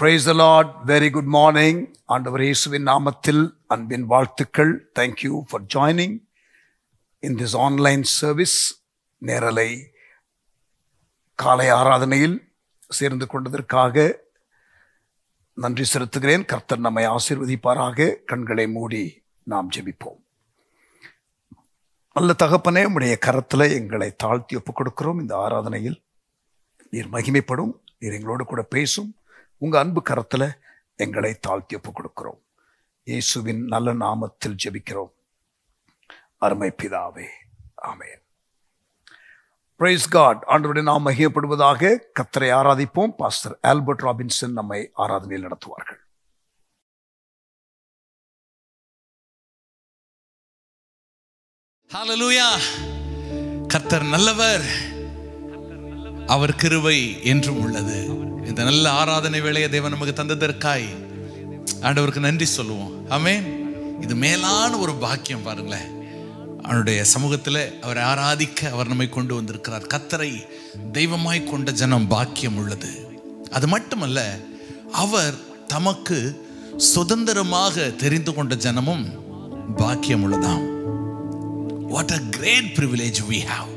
Praise the Lord. Very good morning. ஆண்டவர் இயேசுவின் நாமத்தில் அன்பின் வாழ்த்துக்கள். Thank you for joining in this online service. நேரலை காலை ஆராதனையில் சேர்ந்து கொண்டதற்காக நன்றி செலுத்துகிறேன். கர்த்தர் நம்மை ஆசீர்வதிப்பாராக. கண்களை மூடி நாம் ஜெபிப்போம். நல்ல தகப்பனே, உம்முடைய கரத்தில் எங்களை தாழ்த்தி ஒப்புக் கொடுக்கிறோம். இந்த ஆராதனையில் நீர் மகிமைப்படும், நீர் எங்களோடு கூட பேசும். உங்கள் அன்பு கரத்தில் எங்களை தாழ்த்தி ஒப்புக் கொடுக்கிறோம். இயேசுவின் நல்ல நாமத்தில் ஜெபிக்கிறோம் அருமை பிதாவே, ஆமென். Price God. ஆண்டவருடைய நாம் மகிமைப்படுவதாக. கர்த்தரை ஆராதிப்போம். பாஸ்டர் ஆல்பர்ட் ராபின்சன் நம்மை ஆராதனையில் நடத்துவார்கள். ஹல்லேலூயா. கர்த்தர் நல்லவர், அவர் கிருபை என்றும் உள்ளது. இந்த நல்ல ஆராதனை வேளையை தேவன் நமக்கு தந்ததற்காய் ஆண்டவருக்கு நன்றி சொல்லுவோம். ஆமென். இது மேலான ஒரு பாக்கியம். பாருங்களேன், அவருடைய சமூகத்தில் அவரை ஆராதிக்க அவர் நம்மை கொண்டு வந்திருக்கிறார். கர்த்தரை தெய்வமாய் கொண்ட ஜனம் பாக்கியம் உள்ளது. அது மட்டுமல்ல, அவர் தமக்கு சுதந்திரமாக தெரிந்து கொண்ட ஜனமும் பாக்கியம் உள்ளதாம். What a great privilege we have.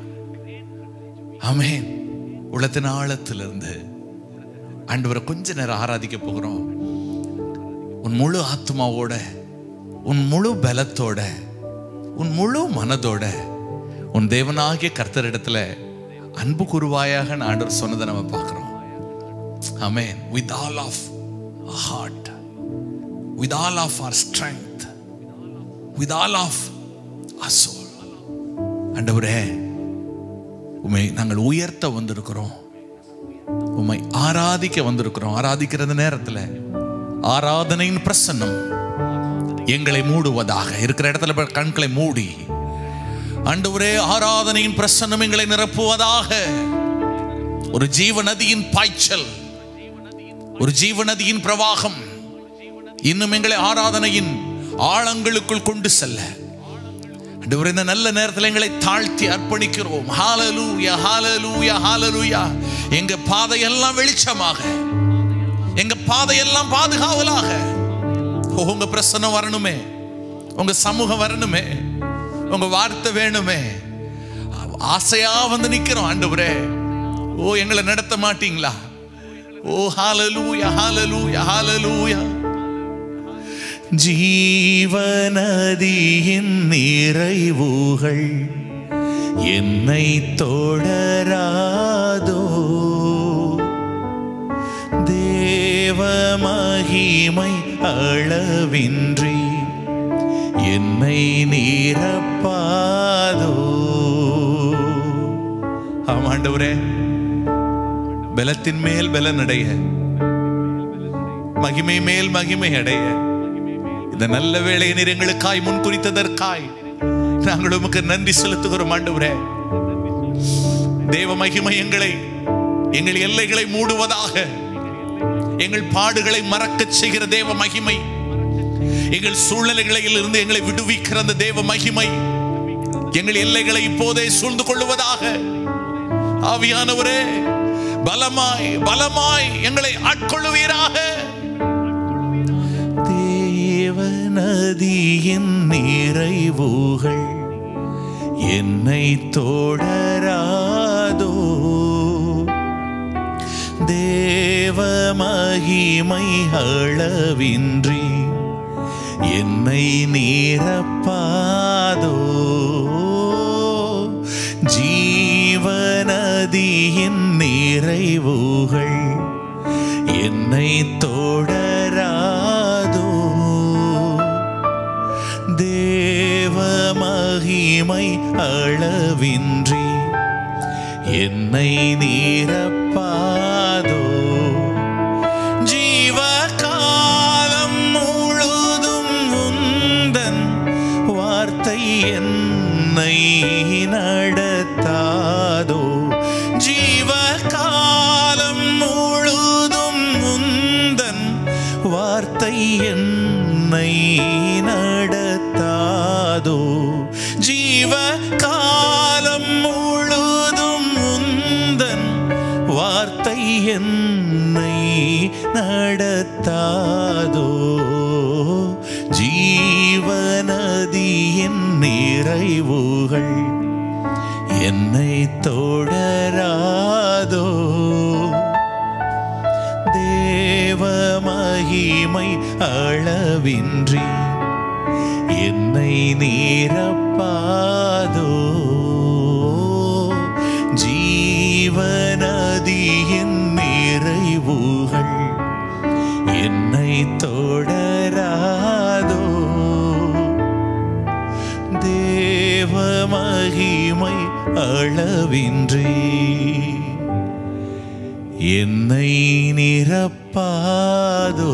ஆமென். உள்ளத்தின் ஆழத்திலிருந்து ஆண்டவரை கொஞ்ச நேரம் ஆராதிக்க போகிறோம். உன் முழு ஆத்மாவோட, உன் முழு பலத்தோட, உன் முழு மனதோட உன் தேவனாகிய கர்த்தரிடத்துல அன்பு கூறுவாயாக ஆண்டவர் சொன்னதை நம்ம பார்க்கிறோம். ஆமென். With all of our heart, with all of our strength, with all of our soul. ஆண்டவரே, உம்மை நாங்கள் உயர்த்த வந்திருக்கிறோம், உம்மை ஆராதிக்க வந்திருக்கிறோம். ஆராதிக்கிறது நேரத்தில் ஆராதனையின் பிரசன்னம் எங்களை மூடுவதாக. இருக்கிற இடத்துல கண்களை மூடி, ஆண்டவரே, ஆராதனையின் பிரசன்னம் எங்களை நிரப்புவதாக. ஒரு ஜீவ நதியின் பாய்ச்சல், ஒரு ஜீவ நதியின் பிரவாகம் இன்னும் எங்களை ஆராதனையின் ஆழங்களுக்குள் கொண்டு செல்ல ஆண்டவரே, இந்த நல்ல நேரத்தில் எங்களை தாழ்த்தி அர்ப்பணிக்கிறோம். ஹல்லேலூயா, ஹல்லேலூயா, ஹல்லேலூயா. எங்க பாதையெல்லாம் வெளிச்சமாக, எங்க பாதையெல்லாம் பாதுகாவலாக. உங்க பிரசன்னம் வரணுமே, உங்க சமூகம் வரணுமே, உங்க வார்த்தை வேணுமே. ஆசையா வந்து நிக்கிறோம் ஆண்டவரே. ஓ, எங்களை நடத்த மாட்டீங்களா? ஓ, ஹல்லேலூயா, ஹல்லேலூயா, ஹல்லேலூயா. ஜீவநதியின் நிறைவுகள் என்னை தொடராதோ, தேவ மகிமை அளவின்றி என்னை நிரப்பாதோ. ஆமாண்டவரே, பலத்தின் மேல் பலன் அடைய, மகிமை மேல் மகிமை அடைய இந்த நல்ல வேளையை நீர் எங்களுக்காய் முன் குறித்ததற்காய் நாங்கள் உமக்கு நன்றி செலுத்துகிறோம் ஆண்டவரே. தேவ மகிமை எங்கள் எல்லைகளை மூடுவதாக, எங்கள் பாடுகளை மறக்க செய்கிற தேவ மகிமை, எங்கள் சூழ்நிலைகளில் இருந்து எங்களை விடுவிக்கிற அந்த தேவ மகிமை எங்கள் எல்லைகளை இப்போதே சூழ்ந்து கொள்ளுவதாக. ஆவியானவரே, பலமாய் பலமாய் எங்களை ஆட்கொள்ளுவீராக. நதியின் நிறைவுகள் என்னை தொடராதோ, தேவ மகிமை அளவின்றி என்னை நிரப்பாதோ, ஜீவநதியின் நிறைவுகள் என்னை தொடராதோ, தேவ மகிமை அளவின்றி என்னை நிரப்பாதோ, ஜீவகாலம் முழுதும் உந்தன் வார்த்தை என்னை நடத்தாதோ, ஜீவகாலம் முழுதும் உந்தன் வார்த்தை என்னை நடத்தாதோ, ஜீவ காலம் முழுதும் உந்தன் வார்த்தை என்னை நடத்தாதோ? ஜீவநதியின் நிறைவுகள் என்னை தொடராதோ? தேவ மகிமை அளவின்றி என்னை நிரப்பாதோ? ஜீவநதியின் நிறைவுகள் என்னை தொடராதோ? தேவ மகிமை அளவின்றி என்னை நிரப்பாதோ?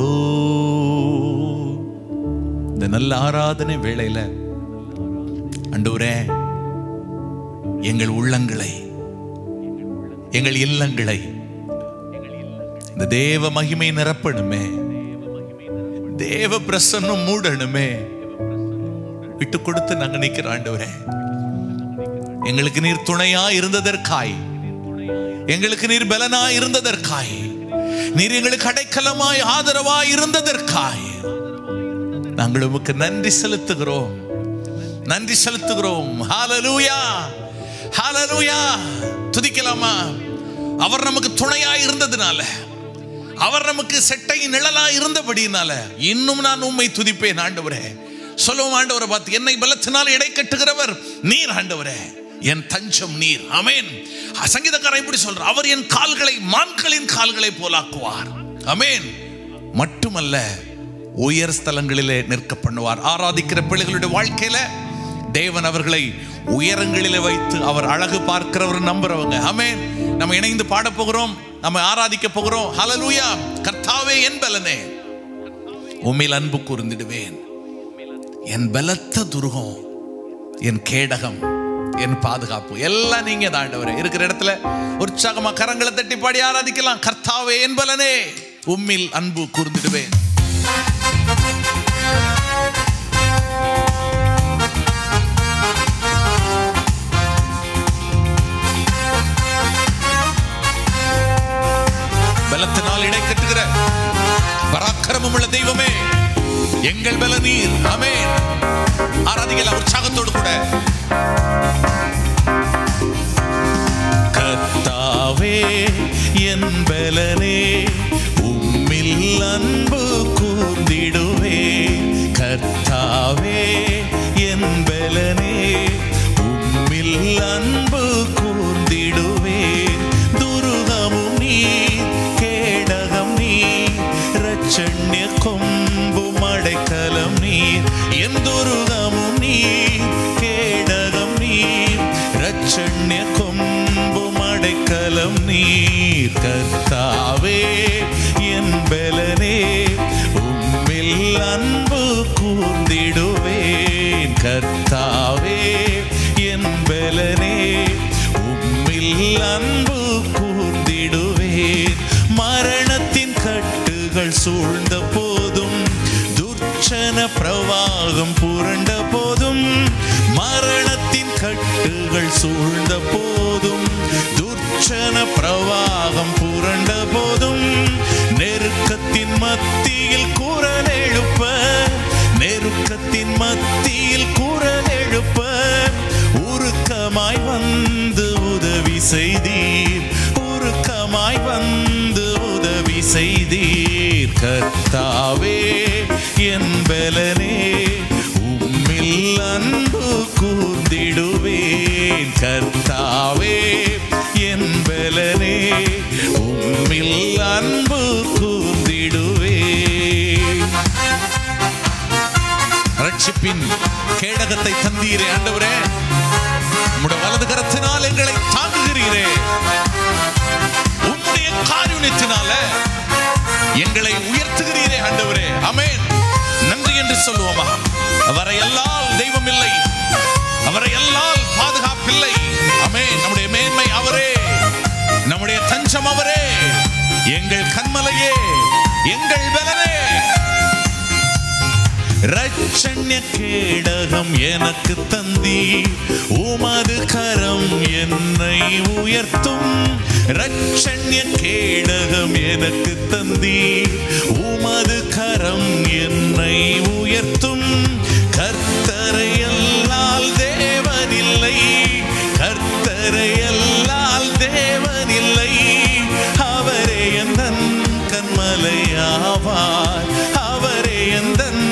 இந்த நல்ல ஆராதனை வேளையில ஆண்டவரே, எங்கள் உள்ளங்களை, எங்கள் இல்லங்களை இந்த தேவ மகிமை நிரப்பணுமே, தேவ பிரசன்னம் மூடணுமே. விட்டு கொடுத்து நாங்க நிக்கிற ஆண்டவரே, எங்களுக்கு நீர் துணையா இருந்ததற்காய், எங்களுக்கு நீர் பலனா இருந்ததற்காய், நீர் எங்களுக்கு அடைக்கலமாய் ஆதரவாய் இருந்ததற்காய் நாங்கள் உமக்கு நன்றி செலுத்துகிறோம், நன்றி செலுத்துகிறோம். ஹல்லேலூயா, ஹல்லேலூயா. துதிக்கலாமா? அவர் நமக்கு துணையா இருந்ததுனால, அவர் நமக்கு செட்டை நிழலா இருந்தபடினால இன்னும் நான் உம்மை துதிப்பேன் ஆண்டவரே. சொல்லுவோம் ஆண்டவரை பார்த்து, என்னை பலத்தினால் இடை கட்டுகிறவர் நீர் ஆண்டவரே, என் தஞ்சம் நீர். ஆமென். சங்கீதக்காரன் இப்படி சொல்ற, அவர் என் கால்களை மான்களின் கால்களை போலாக்குவார். ஆமென். மட்டுமல்ல, உயர் ஸ்தலங்களிலே நிற்க பண்ணுவார். ஆராதிக்கிற பிள்ளைகளுடைய வாழ்க்கையில தேவன் அவர்களை உயரங்களிலே வைத்து அவர் அழகு பார்க்கிறவர் நம்புறவங்க. ஆமென். நம்ம இணைந்து பாட போகிறோம், நம்ம ஆராதிக்க போகிறோம். ஹல்லேலூயா. கர்த்தாவே என் பலனே, உம்மில் அன்பு கூர்ந்திடுவேன். என் பலத்த துருகம், என் கேடகம், என் பாதுகாப்பு எல்லாம் நீங்க தான் ஆண்டவரே. இருக்கிற இடத்துல உற்சாகமா கரங்களை தட்டி பாடி ஆராதிக்கலாம். கர்த்தாவே என் பலனே, உம்மில் அன்பு கூர்ந்திடுவேன். பலத்தினால் இடை கட்டுகிற பராக்கிரமம் உள்ள தெய்வமே, எங்கள் பல நீர். ஆமென். ஆராதிக்கலாம் உற்சாகத்தோடு கூட. கர்த்தாவே என் பலனே, உம்மில் அன்பு கூர்ந்திடுவேன். கர்த்தாவே என் பலனே, உம்மில் அன்பு கூர்ந்திடுவேன். துருகமும் நீர், கேடகம் நீர், இரட்சண்ய கொம்பும் அடைக்கலம் நீர். என் துருகமும் நீர், கேடகம் நீர், இரட்சண்ய கொம்பும் அடைக்கலம் நீர். கர்த்தாவே என் பலனே, உம்மில் அன்பு கூர்ந்திடுவேன். கர்த்தாவே என் பலனே, உம்மில் அன்பு கூர்ந்திடுவேன். மரணத்தின் கட்டுகள் சூழ்ந்த போதும், துர்ச்சன பிரவாகம் புரண்ட போதும், மரணத்தின் கட்டுகள் சூழ்ந்த போதும், துர்ச்சன பிரவாகம் புரண்ட போதும், நெருக்கத்தின் மத்தியில் குரல் எழுப்ப, நெருக்கத்தின் மத்தியில் குரல் எழுப்ப உருக்கமாய் வந்து உதவி செய்தீர், உருக்கமாய் வந்து உதவி செய்தீர். கர்த்தாவே என் பலனே, உம்மில் அன்பு கூர்ந்திடுவேன். கர்த்தாவே என் பலனே, உம்மில் அன்பு கூர்ந்திடுவேன். ரட்சிப்பின் கேடகத்தை தந்தீரே ஆண்டவரே, உம்முடைய வலது கரத்தினால் எங்களை தாங்குகிறீரே. உம்முடைய காருண்யத்தினால எங்களை உயர்த்துகிறீரே ஆண்டவரே. ஆமென். நன்றி என்று சொல்லுவோமா? அவரை எல்லால் தெய்வம் இல்லை, அவரை எல்லால் பாதுகாப்பில்லை. ஆமென். நம்முடைய மேன்மை அவரே, நம்முடைய தஞ்சம் அவரே, எங்கள் கண்மலையே, எங்கள் பலனே. இரட்சண்ய கேடகம் எனக்கு தந்தீர், உமது கரம் என்னை உயர்த்தும். இரட்சண்ய கேடகம் எனக்கு தந்தீர், உயர்த்துதீர். உமது கரம் என்னை உயர்த்தும். கர்த்தரையல்லால் தேவனில்லை, கர்த்தரையல்லால் தேவனில்லை. அவரே எந்தன் கன்மலையாவார், அவரே எந்தன்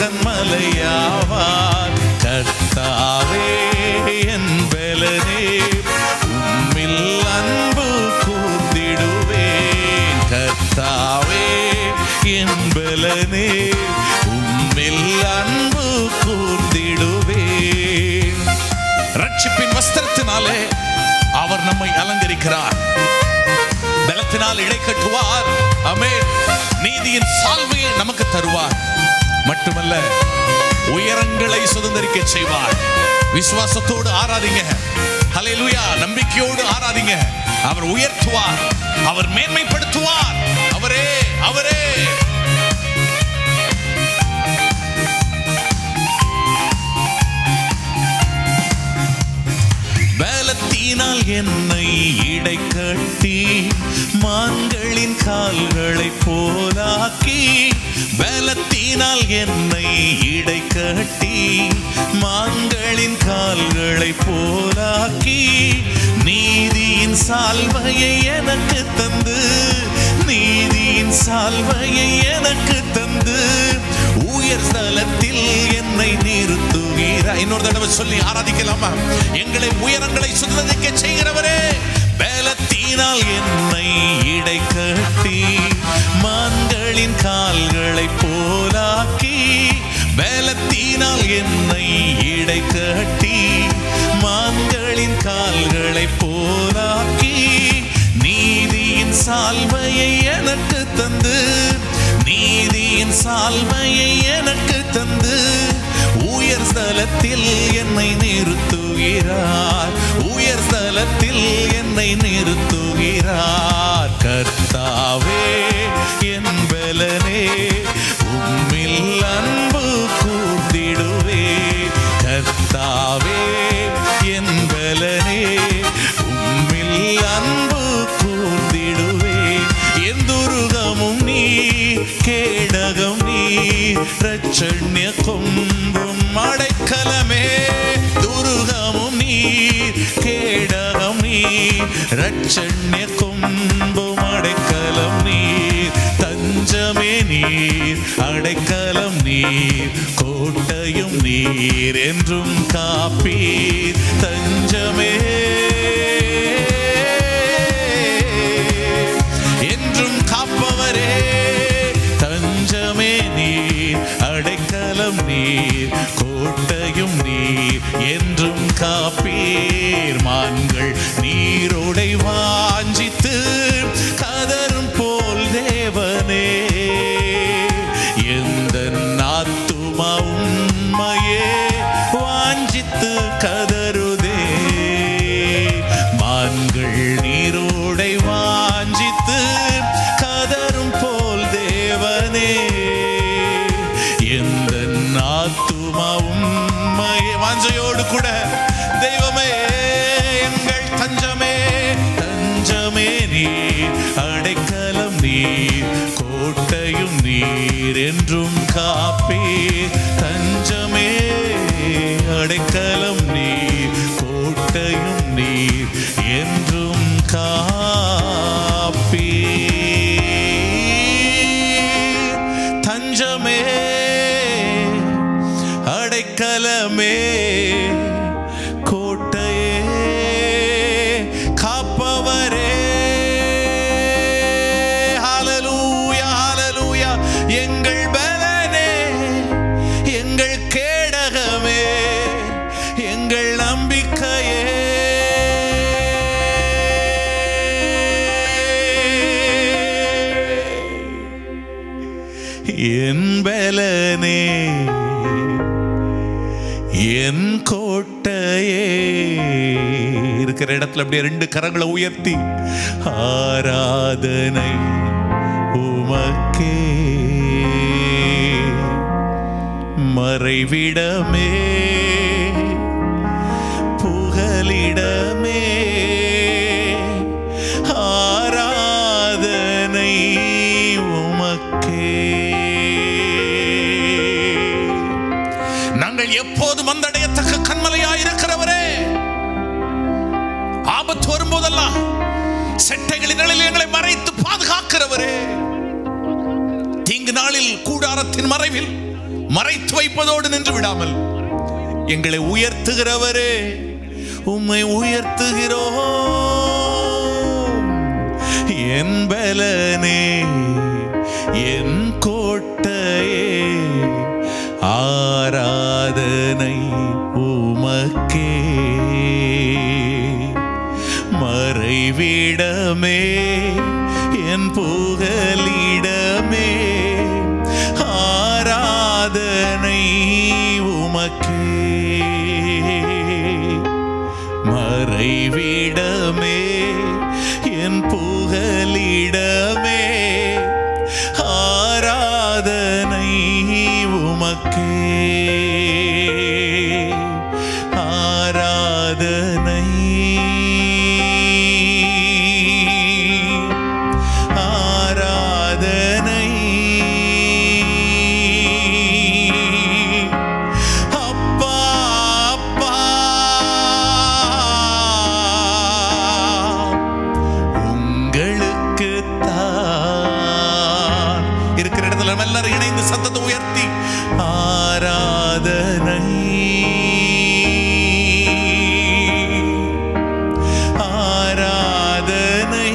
கன்மலையாவார். கர்த்தாவே என் பலனே, உம்மில் அன்பு கூர்ந்திடுவேன். கர்த்தாவே என் பலனே, உம்மில் அன்பு கூர்ந்திடுவேன். ரட்சிப்பின் வஸ்திரத்தினாலே அவர் நம்மை அலங்கரிக்கிறார். பலத்தினால் இடை கட்டுவார். ஆமென். நீதியின் சால்வையை நமக்கு தருவார். மட்டுமல்ல, உயரங்களை சுதந்தரிக்க செய்வார். விசுவாசத்தோடு ஆராதிங்க. ஹல்லேலூயா. நம்பிக்கையோடு ஆராதிங்க. அவர் உயர்த்துவார், அவர் மேன்மைப்படுத்துவார். அவரே அவரே. பலத்தினால் என்னை இடை கட்டி மான்களின் கால்களை போலாக்கி. பலத்தினால் என்னை இடை கட்டி மான்களின் கால்களை போலாக்கி. நீதியின் சால்வையை எனக்கு தந்து, நீதியின் சால்வையை எனக்கு தந்து உயர் ஸ்தலத்தில் என்னை நிறுத்துகிறார். இன்னொரு தடவை சொல்லி ஆராதிக்கலாமா? எங்களை உயரங்களை சுதந்தரிக்க செய்கிறவரே. பலத்தினால் என்னை இடை கட்டி மான்களின் கால்களை போலாக்கி. பலத்தினால் என்னை இடை கட்டி மான்களின் கால்களை போலாக்கி. நீதியின் சால்வையை எனக்கு தந்து, நீதியின் சால்வையை எனக்கு தந்து உயர் ஸ்தலத்தில் என்னை நிறுத்துகிறார், உயர் ஸ்தலத்தில் என்னை நிறுத்துகிறார். கர்த்தாவே என் பலனே, உம்மில் அன்பு கூர்ந்திடுவேன். கர்த்தாவே என் பலனே, உம்மில் அன்பு கூர்ந்திடுவேன். என் துருகமும் நீ, கேடகம் நீ, ரட்சண்ய கொம்பும் அடைக்கலமே. துருகமும் நீ, கேடகம் நீ, ரட்சண்ய கொம்பும் அடைக்கலம் நீர். தஞ்சமே நீர், அடைக்கலம் நீர், கோட்டையும் நீர், என்றும் காப்பீர். தஞ்சமே என்றும் காப்பவரே. தஞ்சமே நீர், அடைக்கலம் நீர், கோட்டையும் நீர், என்றும் காப்பீர். மான்கள் நீரோடை வாஞ்சித்து கதரும் போல் தேவனே, எந்த ஆத்துமா உம்மையே வாஞ்சித்து கதருதே. மான்கள் நீரோடை வாஞ்சித்து கதரும் போல் தேவனே, எந்த ஆத்துமா உம்மையே. வாஞ்சையோடு கூட தெய்வமே எங்கள் தஞ்சமே. தஞ்சமே நீர், அடைக்கலம் நீர், கோட்டையும் நீர், என்றும் காப்பீர். தஞ்சமே அடைக்கலம் நீர், கோட்டையும் நீர், என்றும் காப்பீர். தஞ்சமே அடைக்கலமே கோட்டையே காப்பவரே. ஹல்லேலூயா ஹல்லேலூயா. எங்கள் பலனே, எங்கள் கேடகமே, எங்கள் நம்பிக்கையே. என் பலனே, என் கோட்டையே. இருக்கிற இடத்துல அப்படியே ரெண்டு கரங்களை உயர்த்தி ஆராதனை உமக்கே. மறைவிடமே, புகலிடமே, ஆராதனை நாங்கள் எப்போதும் வந்தடையத்தக்க கண்மலையாயிருக்கிறவரே, ஆபத்து வரும்போதெல்லாம் செட்டைகளின் நிழலில் எங்களை மறைத்து பாதுகாக்கிறவரே, தீங்கு நாளில் கூடாரத்தின் மறைவில் மறைத்து வைப்பதோடு நின்று விடாமல் எங்களை உயர்த்துகிறவரே, உம்மை உயர்த்துகிறோம். என் பலனே, என் கோட்டையே, ஆராதனை உமக்கே. மறைவிடமே, என் புகலிடமே, ஆராதனை உமக்கே. மறைவிடமே, என் புகலிடமே, ஆராதனை உமக்கே. ஆராதனை, ஆராதனை. அப்பா அப்பா, உங்களுக்கு தான். இருக்கிற இடத்துல நம்ம எல்லாரும் இணைந்து சத்தத்தை உயர்த்தி ஆராதனை, ஆராதனை.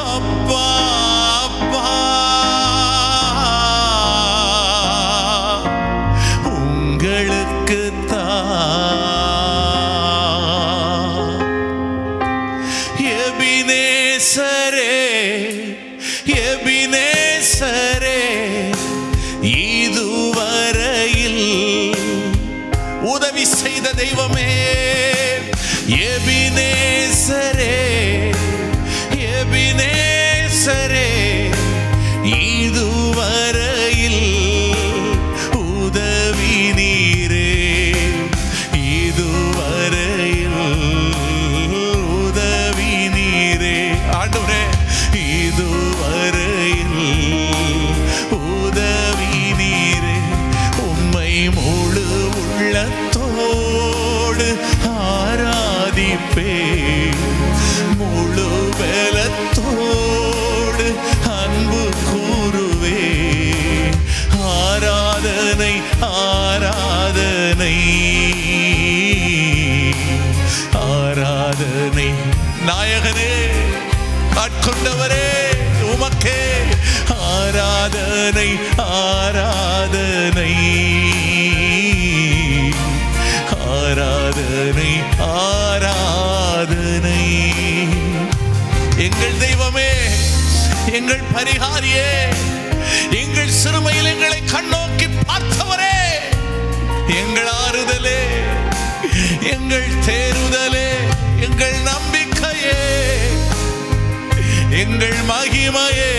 அப்பா அப்பா, உங்களுக்கு தான். எபினேசரே, எபினேசரே, இதுவரையில் உதவி செய்த தெய்வமே. எபினேசரே, எபினேசரே, இதுவரையில் உதவி நீரே. இதுவரையில் உதவி நீரே. ஆண்டவரே, இதுவரையில் உதவி நீரே. உம்மை முழு உள்ளத்தோடு ஆராதிப்பே, முழு பலத்தோடு அன்பு கூறுவே. ஆராதனை, ஆராதனை, ஆராதனை. நாயகனே, ஆட்கொண்டவரே, உமக்கே ஆராதனை, ஆராதனை, ஆராதனை, ஆராதனை. எங்கள் தெய்வமே, எங்கள் பரிகாரியே, எங்கள் சிறுமையில் எங்களை கண்ணோக்கி பார்த்தவரே, எங்கள் ஆறுதலே, எங்கள் தேறுதலே, எங்கள் நம்பிக்கையே, எங்கள் மகிமையே,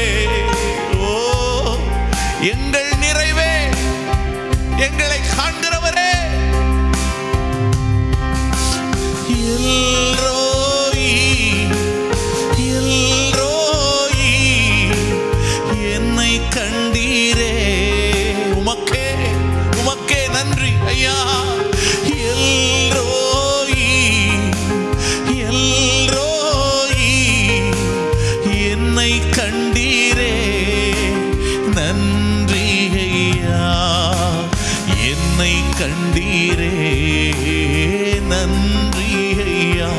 ஓ எங்கள் நிறைவே, எங்களை காண்கிறவரே. எல்ரோயி, எல்ரோயி, என்னை கண்டீரே. உமக்கே, உமக்கே நன்றி ஐயா. எல்ரோயி, எல்ரோயி, என்னை கண்டீரே. நன்றி ஐயா, என்னை கண்டீரே. நன்றி ஐயா.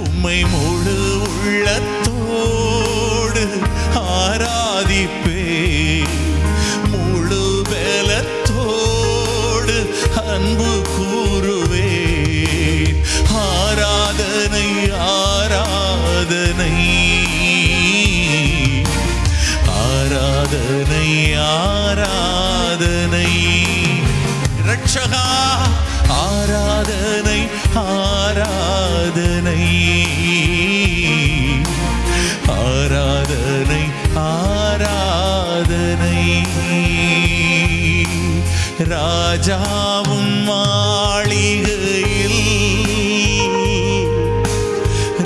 உம்மை முழு உள்ளத்தோடு ஆராதிப்பே, முழு பலத்தோடு அன்பு கூறுவே. ஆராதனை, ஆராதனை, ஆராதனை, ஆராதனை. ரட்சகா, ஆராதனை, ஆராதனை, ஆராதனை, ஆராதனை. ராஜாவும் மாளிகையில்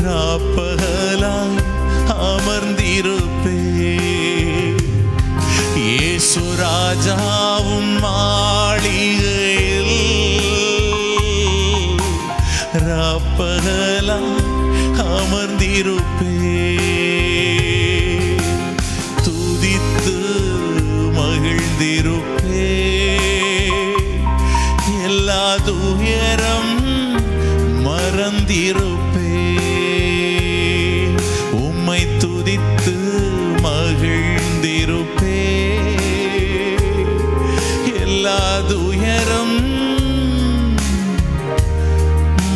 ராப்பகலாய் அமர்ந்திருப்பே, துதித்து மகிழ்ந்திருப்பே, எல்லா துயரம் மறந்திருப்பே, உம்மை துதித்து மகிழ்ந்திருப்பே, எல்லா துயரம்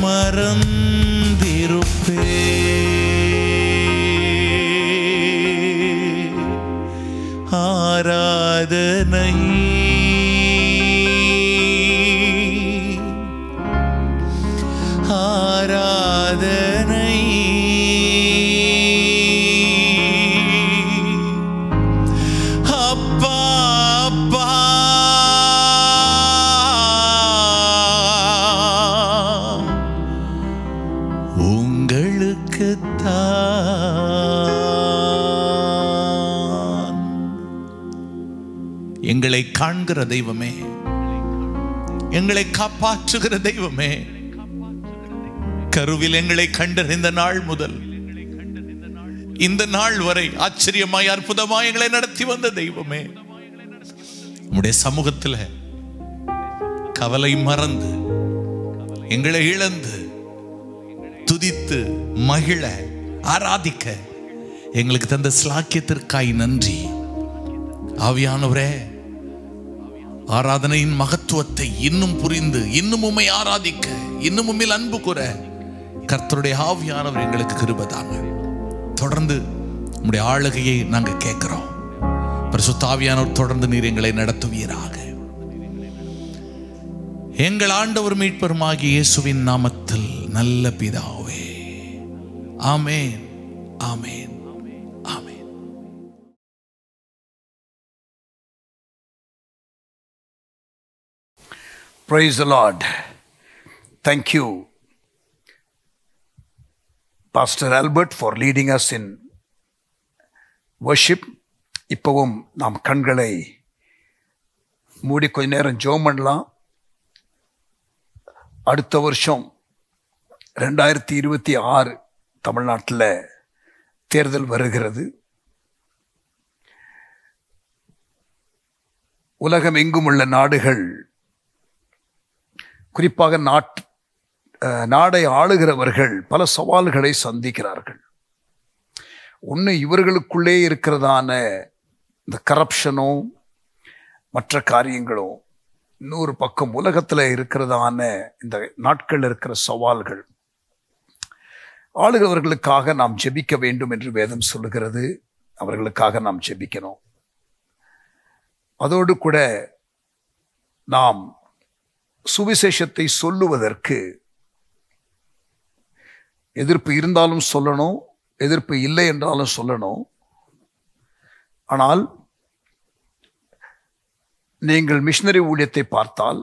மறந்திருப்பே. ஆராதனை ஆராதனை அப்பா அப்பா, உங்களுக்குத்தான். எங்களை காண்கிற தெய்வமே, எங்களை காப்பாற்றுகிற தெய்வமே, கருவில் எங்களை கண்டறிந்த நாள் முதல் இந்த நாள் வரை ஆச்சரியமாய் அற்புதமாய் எங்களை நடத்தி வந்த தெய்வமே, உம்முடைய சமூகத்தில் கவலை மறந்து எங்களை இழந்து துதித்து மகிழ ஆராதிக்க எங்களுக்கு தந்த ஸ்லாக்கியத்திற்காய் நன்றி. ஆவியானவரே, ஆராதனையின் மகத்துவத்தை இன்னும் புரிந்து இன்னும் உம்மை ஆராதிக்க இன்னும் உம்மில் அன்பு கூற கர்த்தருடைய ஆவியானவர் எங்களுக்கு கிருபை தாங்க. தொடர்ந்து உம்முடைய ஆளுகையை நாங்கள் கேட்கிறோம். பரிசுத்த ஆவியானவர் தொடர்ந்து நீர் எங்களை நடத்துவீராக. எங்கள் ஆண்டவர் மீட்பருமாகிய இயேசுவின் நாமத்தில் நல்ல பிதாவே, ஆமென், ஆமென், ஆமென். Praise the Lord. Thank you, Pastor Albert, for leading us in worship. இப்பவும் நாம் கண்களை மூடி கொஞ்ச நேரம் ஜெபம் பண்ணலாம். அடுத்த வருஷம் 2026 தமிழ்நாட்டில் தேர்தல் வருகிறது. உலகம் எங்கும் உள்ள நாடுகள், குறிப்பாக நாடை ஆளுகிறவர்கள் பல சவால்களை சந்திக்கிறார்கள். ஒன்று, இவர்களுக்குள்ளே இருக்கிறதான இந்த கரப்ஷனோ மற்ற காரியங்களோ, இன்னொரு பக்கம் உலகத்தில் இருக்கிறதான இந்த நாட்கள் இருக்கிற சவால்கள். ஆளுகிறவர்களுக்காக நாம் ஜெபிக்க வேண்டும் என்று வேதம் சொல்லுகிறது. அவர்களுக்காக நாம் ஜெபிக்கணும். அதோடு கூட நாம் சுவிசேஷத்தை சொல்லுவதற்கு எதிர்ப்பு இருந்தாலும் சொல்லணும், எதிர்ப்பு இல்லை என்றாலும் சொல்லணும். ஆனால் நீங்கள் மிஷனரி ஊழியத்தை பார்த்தால்,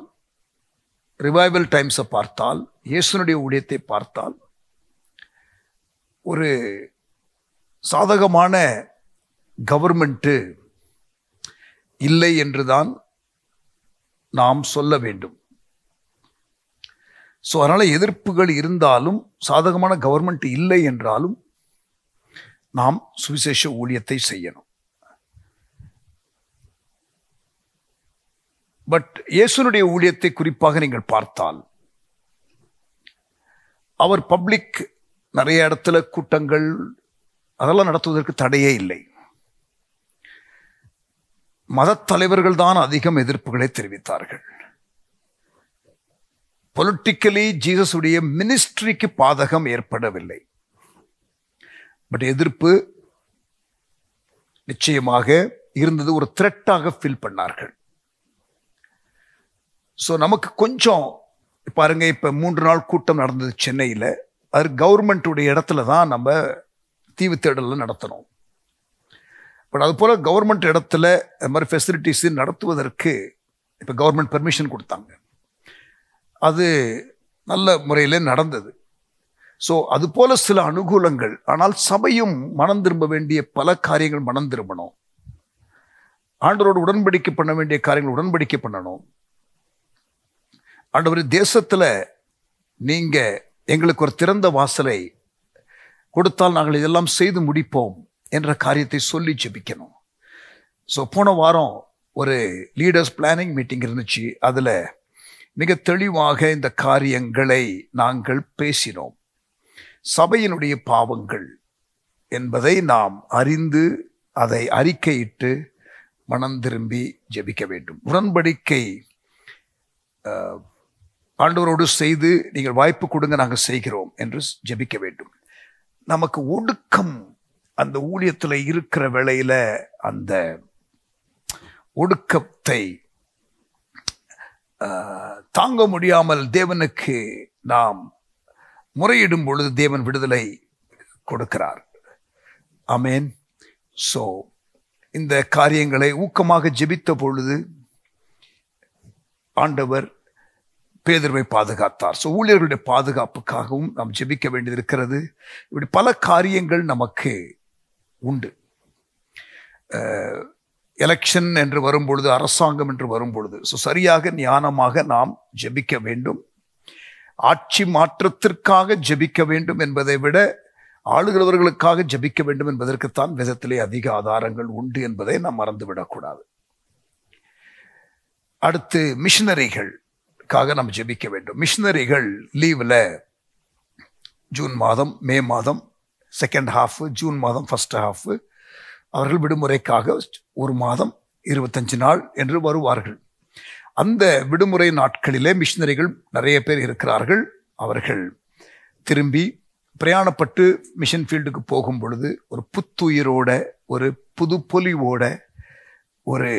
ரிவைவல் டைம்ஸை பார்த்தால், இயேசுனுடைய ஊழியத்தை பார்த்தால், ஒரு சாதகமான கவர்மெண்ட்டு இல்லை என்றுதான் நாம் சொல்ல வேண்டும். ஸோ அதனால் எதிர்ப்புகள் இருந்தாலும், சாதகமான கவர்மெண்ட் இல்லை என்றாலும் நாம் சுவிசேஷ ஊழியத்தை செய்யணும். பட் இயேசுனுடைய ஊழியத்தை குறிப்பாக நீங்கள் பார்த்தால், அவர் பப்ளிக் நிறைய இடத்துல கூட்டங்கள் அதெல்லாம் நடத்துவதற்கு தடையே இல்லை. மத தலைவர்கள் தான் அதிகம் எதிர்ப்புகளை தெரிவித்தார்கள். பொலிட்டிக்கலி ஜீசஸுடைய மினிஸ்ட்ரிக்கு பாதகம் ஏற்படவில்லை. பட் எதிர்ப்பு நிச்சயமாக இருந்தது. ஒரு த்ரெட்டாக ஃபீல் பண்ணார்கள். ஸோ நமக்கு கொஞ்சம் பாருங்க, இப்போ 3 நாள் கூட்டம் நடந்தது சென்னையில். அது கவர்மெண்ட்டுடைய இடத்துல தான் நம்ம தீவு தேடலில் நடத்தணும். பட் அது போல் கவர்மெண்ட் இடத்துல அது மாதிரி ஃபெசிலிட்டிஸ் நடத்துவதற்கு இப்போ கவர்மெண்ட் பெர்மிஷன் கொடுத்தாங்க. அது நல்ல முறையில் நடந்தது. ஸோ அது போல சில அனுகூலங்கள். ஆனால் சபையும் மனம் திரும்ப வேண்டிய பல காரியங்கள் மனம் திரும்பணும். ஆண்டவரோடு உடன்படிக்கை பண்ண வேண்டிய காரியங்கள் உடன்படிக்கை பண்ணணும். ஆண்டவர், தேசத்தில் நீங்கள் எங்களுக்கு ஒரு திறந்த வாசலை கொடுத்தால் நாங்கள் இதெல்லாம் செய்து முடிப்போம் என்ற காரியத்தை சொல்லி ஜெபிக்கணும். ஸோ போன வாரம் ஒரு லீடர்ஸ் பிளானிங் மீட்டிங் இருந்துச்சு. அதில் மிக தெளிவாக இந்த காரியங்களை நாங்கள் பேசினோம். சபையினுடைய பாவங்கள் என்பதை நாம் அறிந்து அதை அறிக்கையிட்டு மனம் திரும்பி ஜெபிக்க வேண்டும். உடன்படிக்கை ஆண்டவரோடு செய்து நீங்கள் வாய்ப்பு கொடுங்க, நாங்கள் செய்கிறோம் என்று ஜெபிக்க வேண்டும். நமக்கு ஒடுக்கம் அந்த ஊழியத்தில் இருக்கிற வேளையில அந்த ஒடுக்கத்தை தாங்க முடியாமல் தேவனுக்கு நாம் முறையிடும் பொழுது தேவன் விடுதலை கொடுக்கிறார். ஆமென். ஸோ இந்த காரியங்களை ஊக்கமாக ஜெபித்த பொழுது ஆண்டவர் பேதுருவை பாதுகாத்தார். ஸோ ஊழியர்களுடைய பாதுகாப்புக்காகவும் நாம் ஜெபிக்க வேண்டியது இருக்கிறது. இப்படி பல காரியங்கள் நமக்கு உண்டு. எலெக்ஷன் என்று வரும்பொழுது, அரசாங்கம் என்று வரும்பொழுது சரியாக ஞானமாக நாம் ஜெபிக்க வேண்டும். ஆட்சி மாற்றத்திற்காக ஜெபிக்க வேண்டும் என்பதை விட ஆளுகிறவர்களுக்காக ஜெபிக்க வேண்டும் என்பதற்குத்தான் வேதத்திலே அதிக ஆதாரங்கள் உண்டு என்பதை நாம் மறந்துவிடக்கூடாது. அடுத்து மிஷனரிகளுக்காக நாம் ஜெபிக்க வேண்டும். மிஷனரிகள் லீவில் ஜூன் மாதம், மே மாதம் செகண்ட் ஹாஃப், ஜூன் மாதம் ஃபர்ஸ்ட் ஹாஃப் அவர்கள் விடுமுறைக்காக ஒரு மாதம் 25 நாள் என்று வருவார்கள். அந்த விடுமுறை நாட்களிலே மிஷனரிகள் நிறைய பேர் இருக்கிறார்கள். அவர்கள் திரும்பி பிரயாணப்பட்டு மிஷன் ஃபீல்டுக்கு போகும் பொழுது ஒரு புத்துயிரோட, ஒரு புது பொலிவோட, ஒரு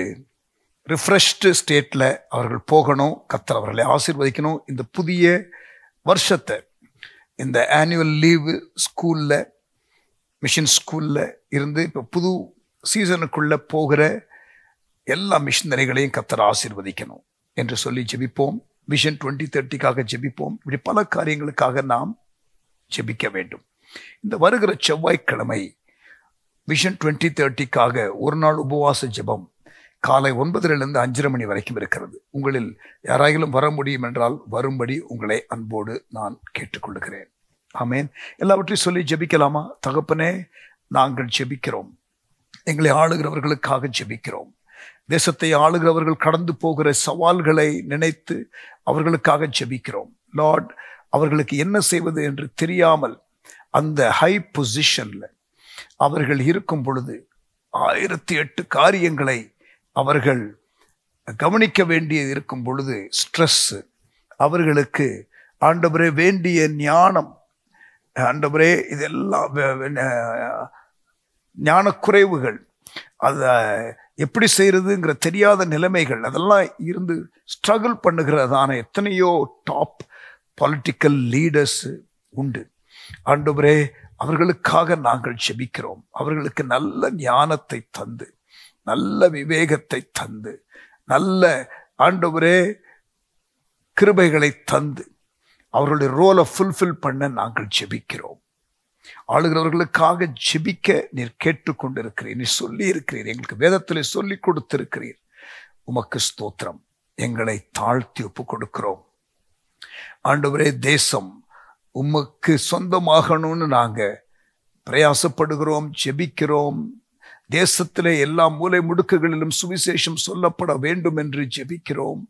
ரிஃப்ரெஷ்டு ஸ்டேட்டில் அவர்கள் போகணும். கர்த்தர் அவர்களை ஆசீர்வதிக்கணும். இந்த புதிய வருஷத்தை, இந்த ஆனுவல் லீவு ஸ்கூலில், மிஷன் ஸ்கூலில் இருந்து இப்போ புது சீசனுக்குள்ளே போகிற எல்லா மிஷனரிகளையும் கர்த்தர் ஆசீர்வதிக்கணும் என்று சொல்லி ஜெபிப்போம். விஷன் 2030க்காக ஜெபிப்போம். இப்படி பல காரியங்களுக்காக நாம் ஜெபிக்க வேண்டும். இந்த வருகிற செவ்வாய்க்கிழமை விஷன் 2030க்காக ஒரு நாள் உபவாச ஜெபம் காலை 9:30 5:30 மணி வரைக்கும் இருக்கிறது. உங்களில் யாராயிலும் வர முடியும் என்றால் வரும்படி உங்களை அன்போடு நான் கேட்டுக்கொள்கிறேன். ஆமேன். எல்லாவற்றையும் சொல்லி ஜெபிக்கலாமா? தகப்பனே, நாங்கள் ஜெபிக்கிறோம். எங்களை ஆளுகிறவர்களுக்காக ஜெபிக்கிறோம். தேசத்தை ஆளுகிறவர்கள் கடந்து போகிற சவால்களை நினைத்து அவர்களுக்காக ஜெபிக்கிறோம். லார்ட், அவர்களுக்கு என்ன செய்வது என்று தெரியாமல் அந்த ஹை பொசிஷன்ல அவர்கள் இருக்கும் பொழுது 1008 காரியங்களை அவர்கள் கவனிக்க வேண்டியது இருக்கும் பொழுது ஸ்ட்ரெஸ், அவர்களுக்கு ஆண்டவரே வேண்டிய ஞானம், ஆண்டவரே இதெல்லாம் ஞானக்குறைவுகள், அதை எப்படி செய்யறதுங்கிற தெரியாத நிலைமைகள், அதெல்லாம் இருந்து ஸ்ட்ரகிள் பண்ணுகிறதான எத்தனையோ டாப் பொலிட்டிக்கல் லீடர்ஸ் உண்டு. ஆண்டவரே, அவர்களுக்காக நாங்கள் ஜெபிக்கிறோம். அவர்களுக்கு நல்ல ஞானத்தை தந்து, நல்ல விவேகத்தை தந்து, நல்ல ஆண்டவரே கிருபைகளை தந்து அவர்களுடைய ரோலை ஃபுல்ஃபில் பண்ண நாங்கள் ஜெபிக்கிறோம். ஆளுகிறவர்களுக்காக ஜெபிக்க நீர் கேட்டுக்கொண்டிருக்கிறீர், நீர் சொல்லி இருக்கிறீர், எங்களுக்கு வேதத்திலே சொல்லி கொடுத்திருக்கிறீர். உமக்கு ஸ்தோத்திரம். எங்களை தாழ்த்தி ஒப்பு கொடுக்கிறோம். ஆண்டவரே, தேசம் உமக்கு சொந்தமாகணும்னு நாங்க பிரயாசப்படுகிறோம், ஜெபிக்கிறோம். தேசத்திலே எல்லா மூலை முடுக்குகளிலும் சுவிசேஷம் சொல்லப்பட வேண்டும் என்று ஜெபிக்கிறோம்.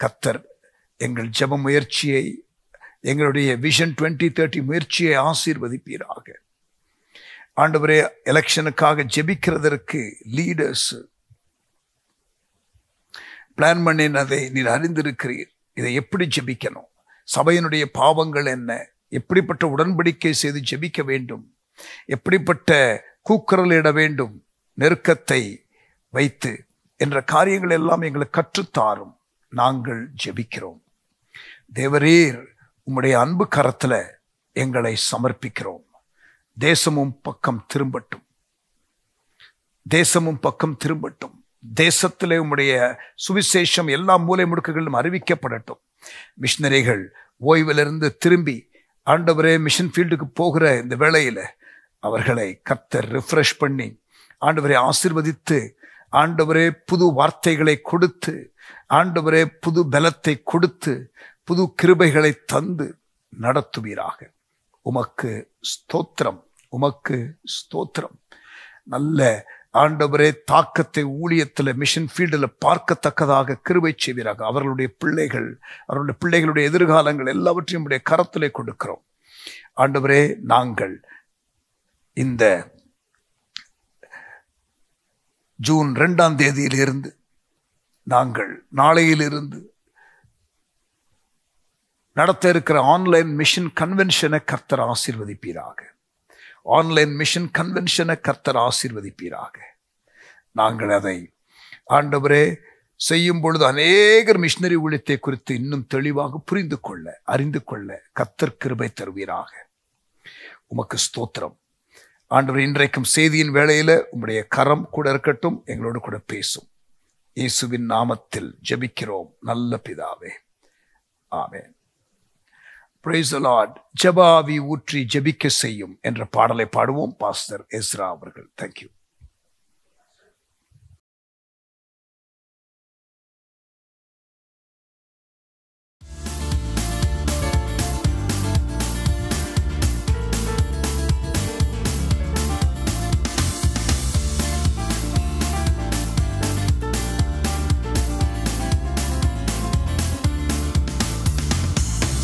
கர்த்தர் எங்கள் ஜெப முயற்சியை, எங்களுடைய விஷன் 2030 முயற்சியை ஆசீர்வதிப்பீராக. ஆண்டவரே, எலெக்ஷனுக்காக ஜெபிக்கிறதற்கு லீடர்ஸ் பிளான் பண்ணினதை நீர் அறிந்திருக்கிறீர். இதை எப்படி ஜெபிக்கணும், சபையினுடைய பாவங்கள் என்ன, எப்படிப்பட்ட உடன்படிக்கை செய்து ஜெபிக்க வேண்டும், எப்படிப்பட்ட கூக்குரலிட வேண்டும், நெருக்கத்தை வைத்து என்ற காரியங்கள் எல்லாம் எங்களுக்கு கற்றுத்தாரும். நாங்கள் ஜெபிக்கிறோம். தேவரீர், உம்முடைய அன்பு கரத்துல எங்களை சமர்ப்பிக்கிறோம். தேசமும் பக்கம் திரும்பட்டும், தேசமும் பக்கம் திரும்பட்டும். தேசத்திலே உம்முடைய சுவிசேஷம் எல்லா மூலை முடுக்குகளிலும் அறிவிக்கப்படட்டும். மிஷனரிகள் ஓய்விலிருந்து திரும்பி ஆண்டவரே மிஷன் ஃபீல்டுக்கு போகிற இந்த வேளையில அவர்களை கர்த்தர் ரிஃப்ரெஷ் பண்ணி, ஆண்டவரை ஆசீர்வதித்து, ஆண்டவரே புது வார்த்தைகளை கொடுத்து, ஆண்டவரே புது பலத்தை கொடுத்து, புது கிருபைகளை தந்து நடத்துவீராக. உமக்கு ஸ்தோத்திரம், உமக்கு ஸ்தோத்திரம். நல்ல ஆண்டவரே, தாக்கத்தை ஊழியத்தில் மிஷன் ஃபீல்டில் பார்க்கத்தக்கதாக கிருபை செய்வீராக. அவர்களுடைய பிள்ளைகள், அவர்களுடைய பிள்ளைகளுடைய எதிர்காலங்கள் எல்லாவற்றையும் உடைய கரத்திலே கொடுக்கிறோம். ஆண்டவரே, நாங்கள் இந்த ஜூன் 2ஆம் தேதியிலிருந்து, நாங்கள் நாளையிலிருந்து நடத்த இருக்கிற ஆன்லைன் மிஷன் கன்வென்ஷனை கர்த்தர் ஆசீர்வதிப்பீராக. ஆன்லைன் மிஷன் கன்வென்ஷனை கர்த்தர் ஆசீர்வதிப்பீராக. நாங்கள் அதை ஆண்டவரே செய்யும் பொழுது அநேகர் மிஷனரி ஊழியத்தை குறித்து இன்னும் தெளிவாக புரிந்து கொள்ள, அறிந்து கொள்ள கர்த்தர் கிருபை தருவீராக. உமக்கு ஸ்தோத்திரம். ஆண்டவர், இன்றைக்கும் செய்தியின் வேளையில உம்முடைய கரம் கூட இருக்கட்டும், எங்களோடு கூட பேசும். இயேசுவின் நாமத்தில் ஜெபிக்கிறோம் நல்ல பிதாவே, ஆமென். Praise the Lord. ஜெபாவி ஊற்றி ஜெபிக்க செய்யும் என்ற பாடலை பாடுவோம். பாஸ்டர் எஸ்ரா அவர்கள். Thank you.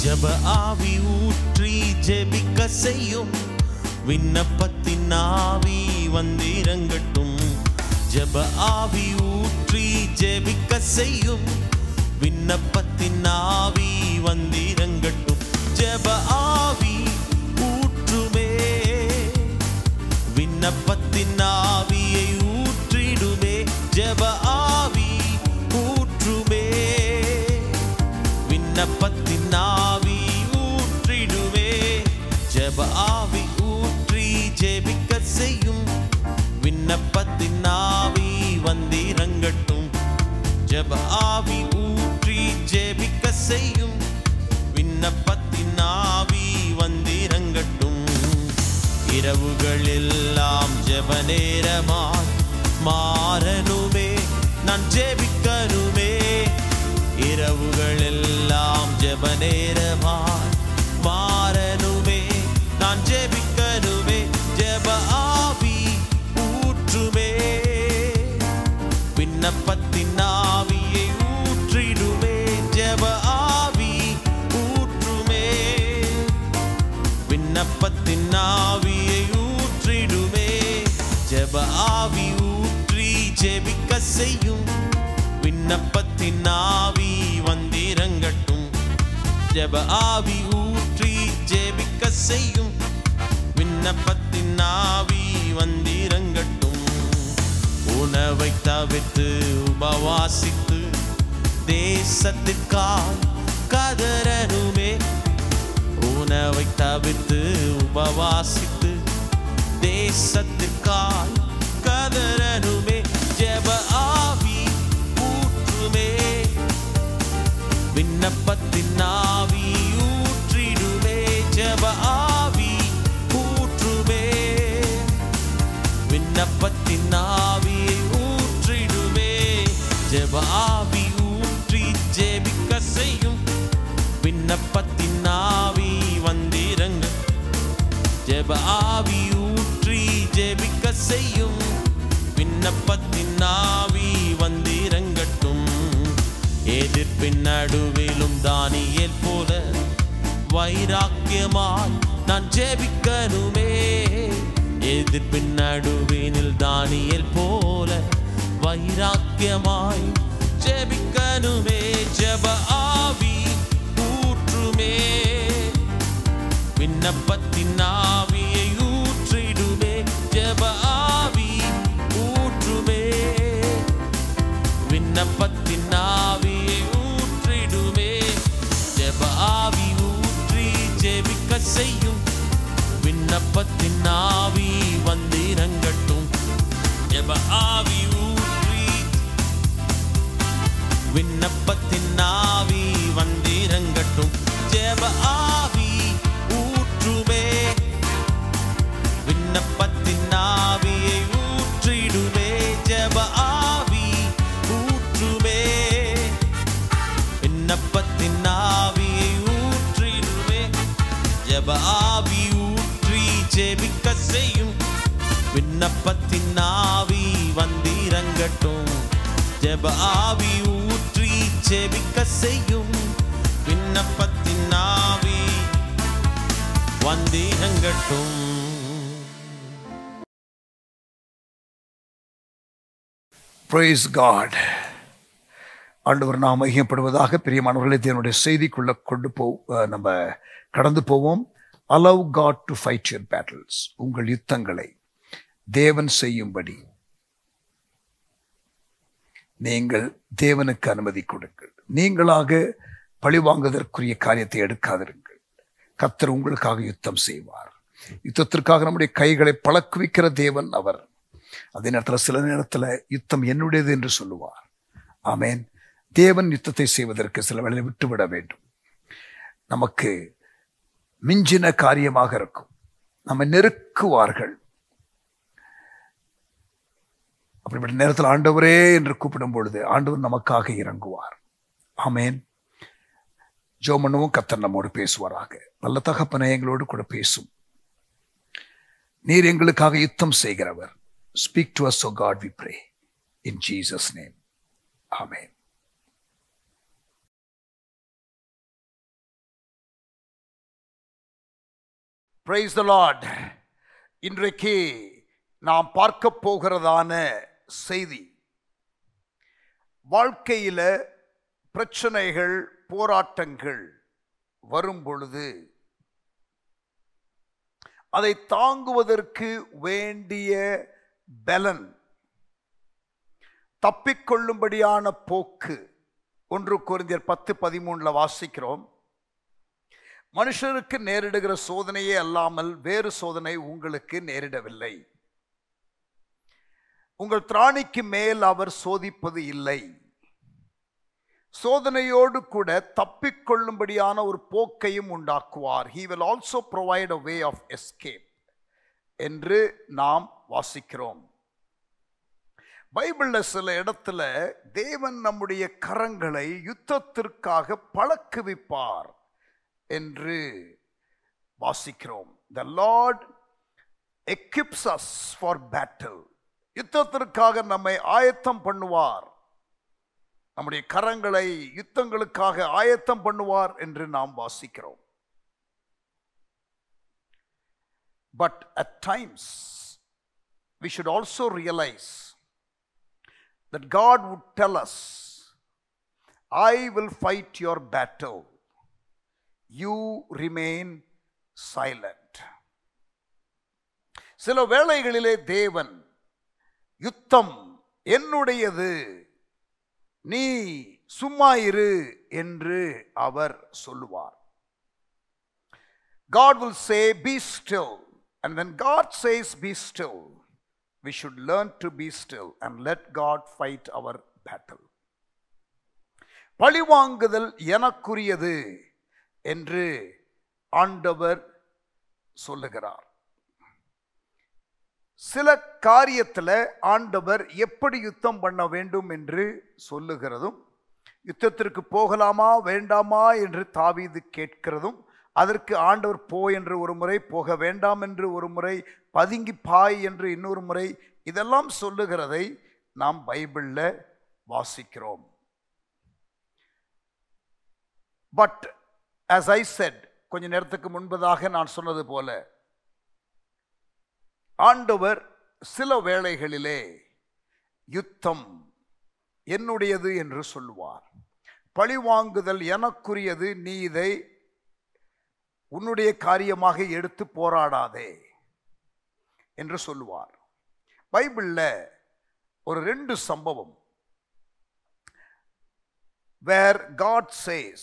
ஜெப ஆவி ஊற்றி ஜெபிக்க செய்யும், விண்ணப்பத்தின் ஆவி வந்திறங்கட்டும். ஜெப ஆவி ஊற்றி ஜெபிக்க செய்யும், விண்ணப்பத்தின் ஆவி வந்திறங்கட்டும். ஜெப ஆவி ஊற்றுமே, விண்ணப்பத்தின் ஆவியை ஊற்றிடுமே. ஜெப ஆவி ஊற்றுமே, விண்ணப்பத்தின் ஆவி ஊற்றிடுவே. ஜெப ஆவி ஊற்றி ஜெபிக்க செய்யும், விண்ணப்பத்தின் ஆவி வந்திறங்கட்டும். ஜெப ஆவி ஊற்றி ஜெபிக்க செய்யும், விண்ணப்பத்தின் ஆவி வந்திறங்கட்டும். இரவுகள் எல்லாம் ஜெப நேரமாய் மாறனுமே, நான் ஜெபிக்கனுமே. இரவுகள் எல்லாம் ஜெப நேரமாய் மாறனுமே, நான் ஜெபிக்கனுமே. ஜெப ஆவி ஊற்றுமே, விண்ணப்பத்தின் ஆவியை ஊற்றிடுமே. ஜெப ஆவி ஊற்றுமே, விண்ணப்பத்தின் ஆவியை ஊற்றிடுமே. ஜெப ஆவி ஊற்றி ஜெபிக்க செய்யும், விண்ணப்பத்தின் ஆவி வந்திறங்கட்டும். ஜெப ஆவி ஊற்றி ஜெபிக்க செய்யும், விண்ணப்பத்தின் ஆவி வந்திறங்கட்டும். உணவை தவிர்த்து உபவாசித்து தேசத்திற்காய் கதறனுமே. உணவை தவிர்த்து உபவாசித்து தேசத்திற்காய் கதறனுமே. ஜெப ஆவி ஊற்றுமே, விண்ணப்பத்தின் ஆவி ஊற்றிடுமே. ஜெப ஆவி ஊற்றுமே, விண்ணப்பத்தின் ஆவியை ஊற்றிடுமே. ஜெப ஆவி ஊற்றி ஜெபிக்க செய்யும், விண்ணப்பத்தின் ஆவி வந்திறங்க. ஜெப ஆவி ஊற்றி ஜெபிக்க செய்யும், விண்ணப்பத்தின் ஆவி வந்திறங்கட்டும். எதிர்ப்பின் நடுவிலும் தானியேல் போல வைராக்கியமாய் நான் ஜெபிக்கனுமே. எதிர்ப்பின் நடுவினில் தானியேல் போல வைராக்கியமாய் ஜெபிக்கனுமே. ஜெப ஆவி ஊற்றுமே, விண்ணப்பத்தின் ஆவியை ஊற்றிடுமே. ஜெப ஆவி ஊற்றுமே, விண்ணப்பத்தின் ஆவியை ஊற்றிடுமே. ஜெப ஆவி ஊற்றி ஜெபிக்க செய்யும், விண்ணப்பத்தின் ஆவி வந்திறங்கட்டும். ஜெப ஆவி ஊற்றி விண்ணப்பத்தின் ஆவி வந்திறங்கட்டும். ஜெப ஆவி ஊற்றுமே, விண்ணப்பத்தின் ஆவியை ஊற்றிடுமே. ஜெப ஆவி ஊற்றுமே, விண்ணப்பத்தின் ஆவியை ஊற்றிடுமே. ஜெப ஆவி விண்ணப்பத்தின் ஆவி வந்திறங்கட்டும், ஜெப ஆவி ஊற்றி செபிக்க செய்யும். விண்ணப்பத்தின் ஆவி வந்திறங்கட்டும். Praise God. ஆண்டவர் நாம் மகிமைப்படுவதாக. பிரியமானவர்களே, தேவனுடைய செய்திக்குள்ள நம்ம கடந்து போவோம். Allow God to fight your battles. உங்கள் யுத்தங்களை தேவன் செய்யும்படி நீங்கள் தேவனுக்கு அனுமதி கொடுங்கள். நீங்களாக பழிவாங்குவதற்குரிய காரியத்தை எடுக்காதிருங்கள். கர்த்தர் உங்களுக்காக யுத்தம் செய்வார். யுத்தத்திற்காக நம்முடைய கைகளை பழக்குவிக்கிற தேவன் அவர். அதே நேரத்தில் சில நேரத்தில் யுத்தம் என்னுடையது என்று சொல்லுவார். ஆமேன். தேவன் யுத்தத்தை செய்வதற்கு சில வேளையில் விட்டுவிட வேண்டும். நமக்கு மிஞ்சின காரியமாக இருக்கும். நம்ம நெருக்குவார்கள். அப்படிப்பட்ட நேரத்தில் ஆண்டவரே என்று கூப்பிடும் பொழுது ஆண்டவர் நமக்காக இறங்குவார். ஆமேன். ஜெபம் பண்ணுவோம். கர்த்தர் நம்மோடு பேசுவாராக. நல்ல தகப்பனே, எங்களோடு கூட பேசும். நீர் எங்களுக்காக யுத்தம் செய்கிறவர். Speak to us, O God, we pray. In Jesus' name. Amen. Praise the Lord. இன்றைக்கு நாம் பார்க்க போகிறதான செய்தி, வாழ்க்கையில பிரச்சனைகள், போராட்டங்கள் வரும் பொழுது அதை தாங்குவதற்கு வேண்டிய பலன், தப்பிக்கொள்ளும்படியான போக்கு. 1 கொரிந்தியர் 10:13 வாசிக்கிறோம். மனுஷருக்கு நேரிடுகிற சோதனையே அல்லாமல் வேறு சோதனை உங்களுக்கு நேரிடவில்லை. உங்கள் திராணிக்கு மேல் அவர் சோதிப்பது இல்லை. சோதனையோடு கூட தப்பிக்கொள்ளும்படியான ஒரு போக்கையும் உண்டாக்குவார். He will also provide a way of escape என்று நாம் வாசிக்கிறோம். பைபிள்ல சில இடத்துல தேவன் நம்முடைய கரங்களை யுத்தத்திற்காக பழக்குவிப்பார் என்று வாசிக்கிறோம். The Lord equips us for battle. யுத்தத்திற்காக நம்மை ஆயத்தம் பண்ணுவார். நம்முடைய கரங்களை யுத்தங்களுக்காக ஆயத்தம் பண்ணுவார் என்று நாம் வாசிக்கிறோம். But at times we should also realize that God would tell us, I will fight your battle. You remain silent. சில வேளைகளிலே தேவன் யுத்தம் என்னுடையது, நீ சும்மா இரு என்று அவர் சொல்லுவார். God will say, be still. And when God says be still, we should learn to be still and let God fight our battle. பழிவாங்குதல் எனக்குரியது என்று ஆண்டவர் சொல்லுகிறார். சில காரியத்தில் ஆண்டவர் எப்படி யுத்தம் பண்ண வேண்டும் என்று சொல்லுகிறதும், யுத்தத்திற்கு போகலாமா வேண்டாமா என்று தாவீது கேட்கிறதும், அதற்கு ஆண்டவர் போ என்று ஒரு முறை, போக வேண்டாம் என்று ஒரு முறை, பதுங்கி பாய் என்று இன்னொரு முறை, இதெல்லாம் சொல்லுகிறதை நாம் பைபிளில் வாசிக்கிறோம். பட் as I said, கொஞ்ச நேரத்துக்கு முன்பதாக நான் சொன்னது போல, ஆண்டவர் சில வேளைகளிலே யுத்தம் என்னுடையது என்று சொல்லுவார். பழிவாங்குதல் எனக்குரியது, நீ இதை உன்னுடைய காரியமாக எடுத்து போராடாதே என்று சொல்லுவார். பைபிளில் ஒரு 2 சம்பவம், where God says,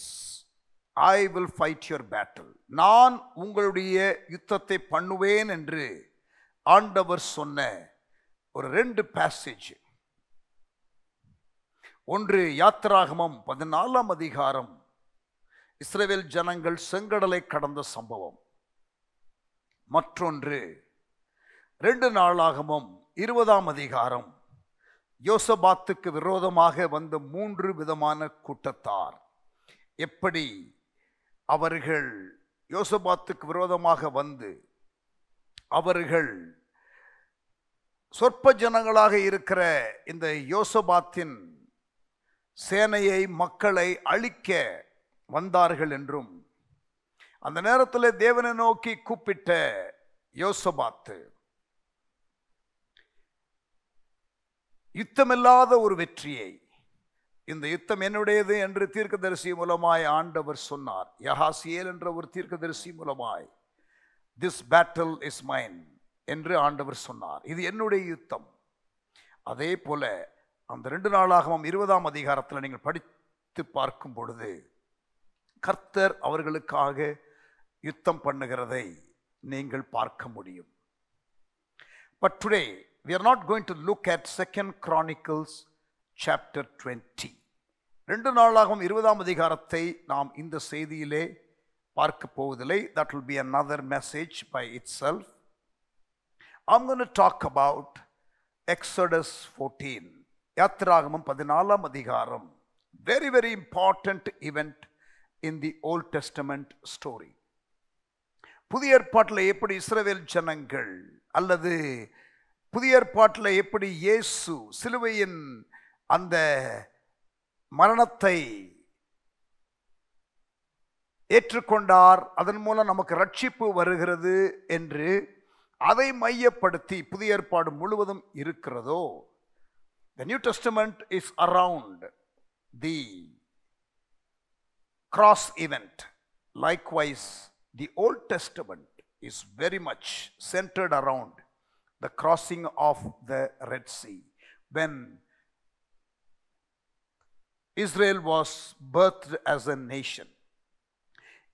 I will fight your battle. நான் உங்களுடைய யுத்தத்தை பண்ணுவேன் என்று ஆண்டவர் சொன்ன ஒரு 2 பேசேஜ். ஒன்று யாத்திராகமம் 14ஆம் அதிகாரம், இஸ்ரவேல் ஜனங்கள் செங்கடலை கடந்த சம்பவம். மற்றொன்று 2 நாளாகமம் 20ஆம் அதிகாரம், யோசபாத்துக்கு விரோதமாக வந்த 3 விதமான கூட்டத்தார், எப்படி அவர்கள் யோசபாத்துக்கு விரோதமாக வந்து அவர்கள் சொற்ப ஜனங்களாக இருக்கிற இந்த யோசபாத்தின் சேனையை, மக்களை அழிக்க வந்தார்கள் என்றும், அந்த நேரத்தில் தேவனை நோக்கி கூப்பிட்ட யோசபாத்து யுத்தமில்லாத ஒரு வெற்றியை, இந்த யுத்தம் என்னுடையது என்று தீர்க்கதரிசி மூலமாய் ஆண்டவர் சொன்னார். யஹாசியேல் என்ற ஒரு தீர்க்கதரிசி மூலமாய் திஸ் பேட்டில் இஸ் மைன் என்று ஆண்டவர் சொன்னார். இது என்னுடைய யுத்தம். அதே போல அந்த 2 நாளாகவும் 20ஆம் அதிகாரத்தில் நீங்கள் படித்து பார்க்கும் பொழுது கர்த்தர் அவர்களுக்காக யுத்தம் பண்ணுகிறதை நீங்கள் பார்க்க முடியும். But today we are not going to look at 2 Chronicles chapter 20. 2 நாளாகவும் 20ஆம் அதிகாரத்தை நாம் இந்த செய்தியிலே பார்க்க போவதில்லை. That will be another message by itself. I'm going to talk about Exodus 14. யாத்திராகமம் 14ஆம் அதிகாரம். Very, very important event in the Old Testament story. புதிய ஏற்பாட்டில் எப்படி இஸ்ரவேல் ஜனங்கள் அல்லது புதிய ஏற்பாட்டில் எப்படி இயேசு சிலுவையின் அந்த மரணத்தை ஏற்றுக்கொண்டார், அதன் மூலம் நமக்கு ரட்சிப்பு வருகிறது என்று அதை மையப்படுத்தி புதிய ஏற்பாடு முழுவதும் இருக்கிறதோ, the New Testament is around the cross event. Likewise, the Old Testament is very much centered around the crossing of the Red Sea, when Israel was birthed as a nation.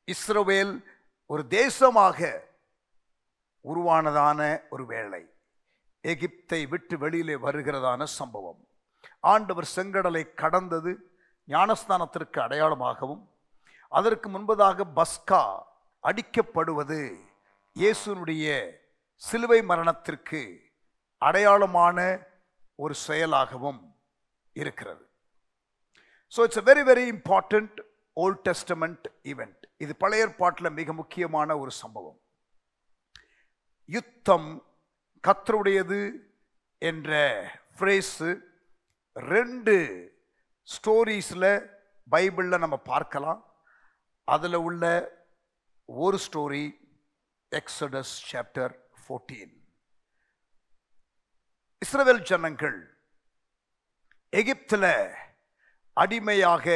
இஸ்ரவேல் ஒரு தேசமாக உருவானதான ஒரு வேளை, எகிப்தை விட்டு வெளியிலே வருகிறதான சம்பவம். ஆண்டவர் செங்கடலை கடந்தது ஞானஸ்தானத்திற்கு அடையாளமாகவும், அதற்கு முன்பதாக பஸ்கா அடிக்கப்படுவது இயேசுனுடைய சிலுவை மரணத்திற்கு அடையாளமான ஒரு செயலாகவும் இருக்கிறது. So it's a very, very important Old Testament event. இது பழைய ஏற்பாட்டில் மிக முக்கியமான ஒரு சம்பவம். யுத்தம் கர்த்தருடையது என்ற ஃப்ரேஸ் 2 ஸ்டோரிஸில் பைபிளில் நம்ம பார்க்கலாம். அதில் உள்ள ஒரு ஸ்டோரி எக்ஸடஸ் சாப்டர் 14. இஸ்ரவேல் ஜனங்கள் எகிப்தில் அடிமையாக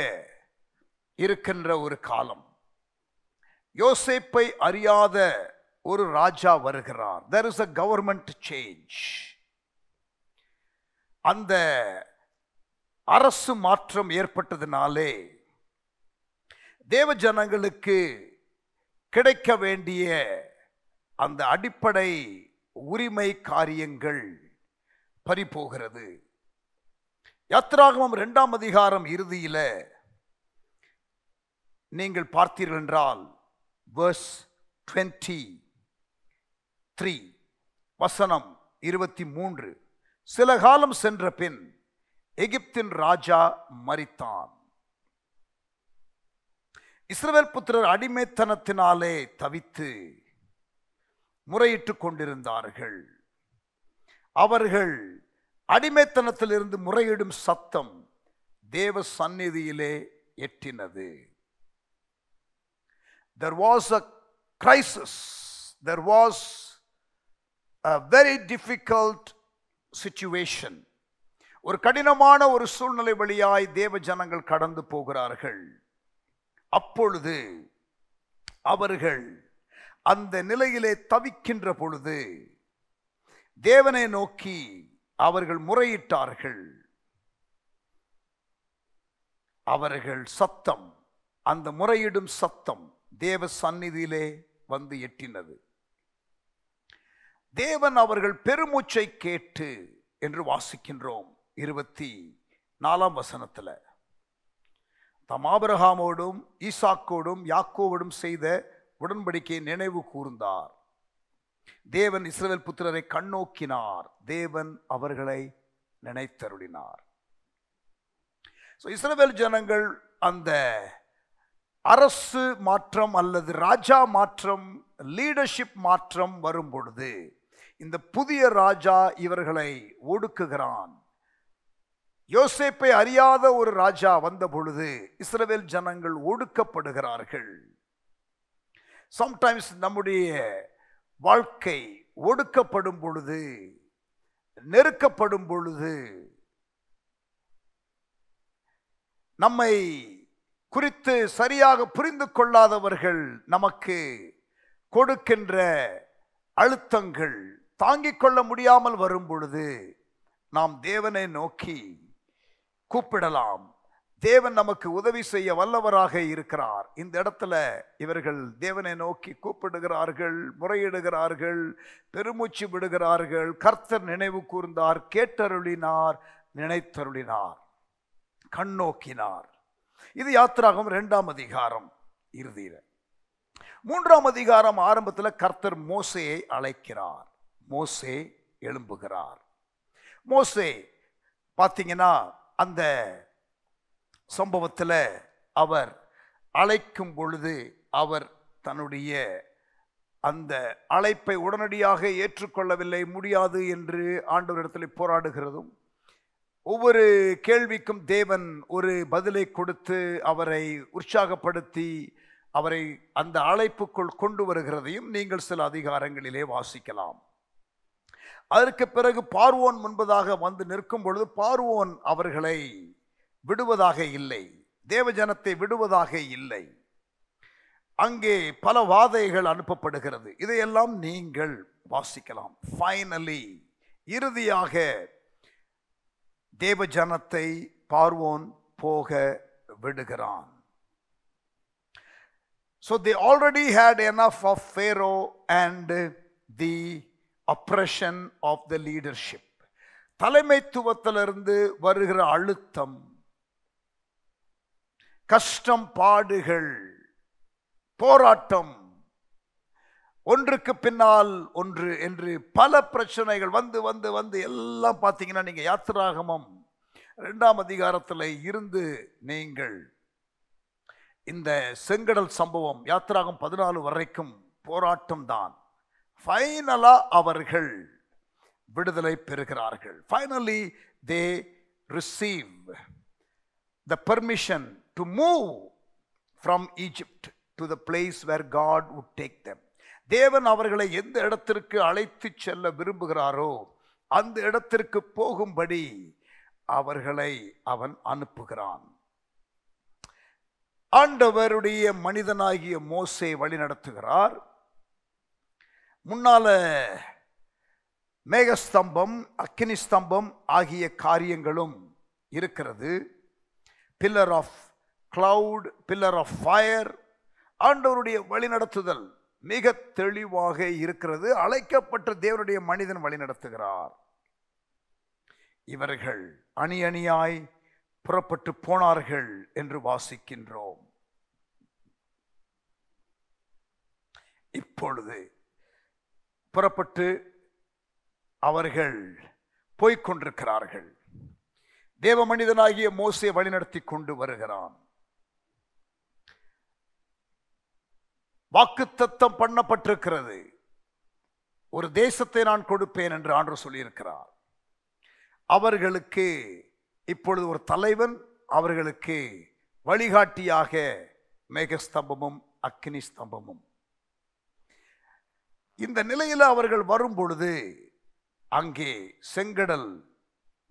இருக்கின்ற ஒரு காலம். யோசேப்பை அறியாத ஒரு ராஜா வருகிறார். There is a government change. அந்த அரசு மாற்றம் ஏற்பட்டதினாலே தேவ ஜனங்களுக்கு கிடைக்க வேண்டிய அந்த அடிப்படை உரிமை காரியங்கள் பறிபோகிறது. யாத்திராகமம் 2ஆம் அதிகாரம் இறுதியில் நீங்கள் பார்த்தீர்கள் என்றால் verse 23 வசனம் 23, சில காலம் சென்ற பின் எகிப்தின் ராஜா மரித்தான். இஸ்ரவேல் புத்திரர் அடிமைத்தனத்தினாலே தவித்து முறையிட்டுக் கொண்டிருந்தார்கள். அவர்கள் அடிமைத்தனத்திலிருந்து முறையிடும் சத்தம் தேவ சந்நிதியிலே எட்டினது. There was a crisis. There was a very difficult situation. ஒரு கடினமான ஒரு சூழ்நிலை வழியாய் தேவ ஜனங்கள் கடந்து போகிறார்கள். அப்பொழுது அவர்கள் அந்த நிலையிலே தவிக்கின்ற பொழுது தேவனை நோக்கி அவர்கள் முறையிட்டார்கள். அவர்கள் சத்தம், அந்த முறையிடும் சத்தம் தேவ சந்நிதியிலே வந்து எட்டினது. தேவன் அவர்கள் பெருமூச்சை கேட்டு என்று வாசிக்கின்றோம் 24ஆம் வசனத்தில். தாம் ஆபிரகாமோடும் ஈசாக்கோடும் யாக்கோவோடும் செய்த உடன்படிக்கையை நினைவு கூர்ந்தார். தேவன் இஸ்ரவேல் புத்திரரை கண்ணோக்கினார். தேவன் அவர்களை நினைத்தருளினார். இஸ்ரவேல் ஜனங்கள் அந்த அரசு மாற்றம் அல்லது ராஜா மாற்றம், லீடர்ஷிப் மாற்றம் வரும் பொழுது இந்த புதிய ராஜா இவர்களை ஒடுக்குகிறான். யோசேப்பை அறியாத ஒரு ராஜா வந்த பொழுது இஸ்ரவேல் ஜனங்கள் ஒடுக்கப்படுகிறார்கள். சம்டைம்ஸ் நம்முடைய வாழ்க்கை ஒடுக்கப்படும் பொழுது, நெருக்கப்படும் பொழுது, நம்மை குறித்து சரியாக புரிந்து கொள்ளாதவர்கள் நமக்கு கொடுக்கின்ற அழுத்தங்கள் தாங்கிக் கொள்ள முடியாமல் வரும் பொழுது நாம் தேவனை நோக்கி கூப்பிடலாம். தேவன் நமக்கு உதவி செய்ய வல்லவராக இருக்கிறார். இந்த இடத்துல இவர்கள் தேவனை நோக்கி கூப்பிடுகிறார்கள், முறையிடுகிறார்கள், பெருமூச்சு விடுகிறார்கள். கர்த்தர் நினைவு கூர்ந்தார், கேட்டருளினார், நினைத்தருளினார், கண்ணோக்கினார். இது யாத்திராகமம் 2ஆம் அதிகாரம் இறுதியில. 3ஆம் அதிகாரம் ஆரம்பத்தில் கர்த்தர் மோசேயை அழைக்கிறார். மோசே எழும்புகிறார். மோசே பார்த்தீங்கன்னா அந்த சம்பவத்தில் அவர் அழைக்கும் பொழுது அவர் தன்னுடைய அந்த அழைப்பை உடனடியாக ஏற்றுக்கொள்ளவில்லை. முடியாது என்று ஆண்டவரிடத்தில் போராடுகிறதும், ஒவ்வொரு கேள்விக்கும் தேவன் ஒரு பதிலை கொடுத்து அவரை உற்சாகப்படுத்தி அவரை அந்த அழைப்புக்குள் கொண்டு வருகிறதையும் நீங்கள் சில அதிகாரங்களிலே வாசிக்கலாம். அதற்கு பிறகு பார்வோன் முன்பதாக வந்து நிற்கும் பொழுது பார்வோன் அவர்களை விடுவதாக இல்லை, தேவஜனத்தை விடுவதாக இல்லை. அங்கே பல வாதைகள் அனுப்பப்படுகிறது. இதையெல்லாம் நீங்கள் வாசிக்கலாம். ஃபைனலி இறுதியாக தேவஜனத்தை பார்வோன் போக விடுகிறான். So they already had enough of Pharaoh and the oppression of the leadership. தலைமைத்துவத்திலிருந்து வருகிற அழுத்தம், கஷ்டம், பாடுகள், போராட்டம், ஒன்றுக்கு பின்னால் ஒன்று என்று பல பிரச்சனைகள் வந்து வந்து வந்து எல்லாம் பார்த்தீங்கன்னா நீங்கள் யாத்திராகமம் 2ஆம் அதிகாரத்தில் இருந்து நீங்கள் இந்த செங்கடல் சம்பவம் யாத்திராகம் 14 வரைக்கும் போராட்டம் தான். ஃபைனலா அவர்கள் விடுதலை பெறுகிறார்கள். Finally they receive the permission to move from Egypt to the place where God would take them. தேவன் அவர்களை எந்த இடத்திற்கு அழைத்து செல்ல விரும்புகிறாரோ அந்த இடத்திற்கு போகும்படி அவர்களை அவன் அனுப்புகிறான். ஆண்டவருடைய மனிதனாகிய மோசே வழி நடத்துகிறார். முன்னால மேகஸ்தம்பம், அக்கினி ஸ்தம்பம் ஆகிய காரியங்களும் இருக்கிறது. Pillar of cloud, pillar of fire. ஆண்டவருடைய வழி நடத்துதல் மிக தெளிவாக இருக்கிறது. அழைக்கப்பட்ட தேவனுடைய மனிதன் வழி நடத்துகிறார். இவர்கள் அணி அணியாய் புறப்பட்டு போனார்கள் என்று வாசிக்கின்றோம். இப்பொழுது புறப்பட்டு அவர்கள் போய்கொண்டிருக்கிறார்கள். தேவ மனிதனாகிய மோசே வழிநடத்தி கொண்டு வருகிறான். வாக்குத்தத்தம் பண்ணப்பட்டிருக்கிறது. ஒரு தேசத்தை நான் கொடுப்பேன் என்று ஆண்டவர் சொல்லியிருக்கிறார். அவர்களுக்கு இப்பொழுது ஒரு தலைவன், அவர்களுக்கு வழிகாட்டியாக மேகஸ்தம்பமும் அக்கினி ஸ்தம்பமும். இந்த நிலையில் அவர்கள் வரும் பொழுது அங்கே செங்கடல்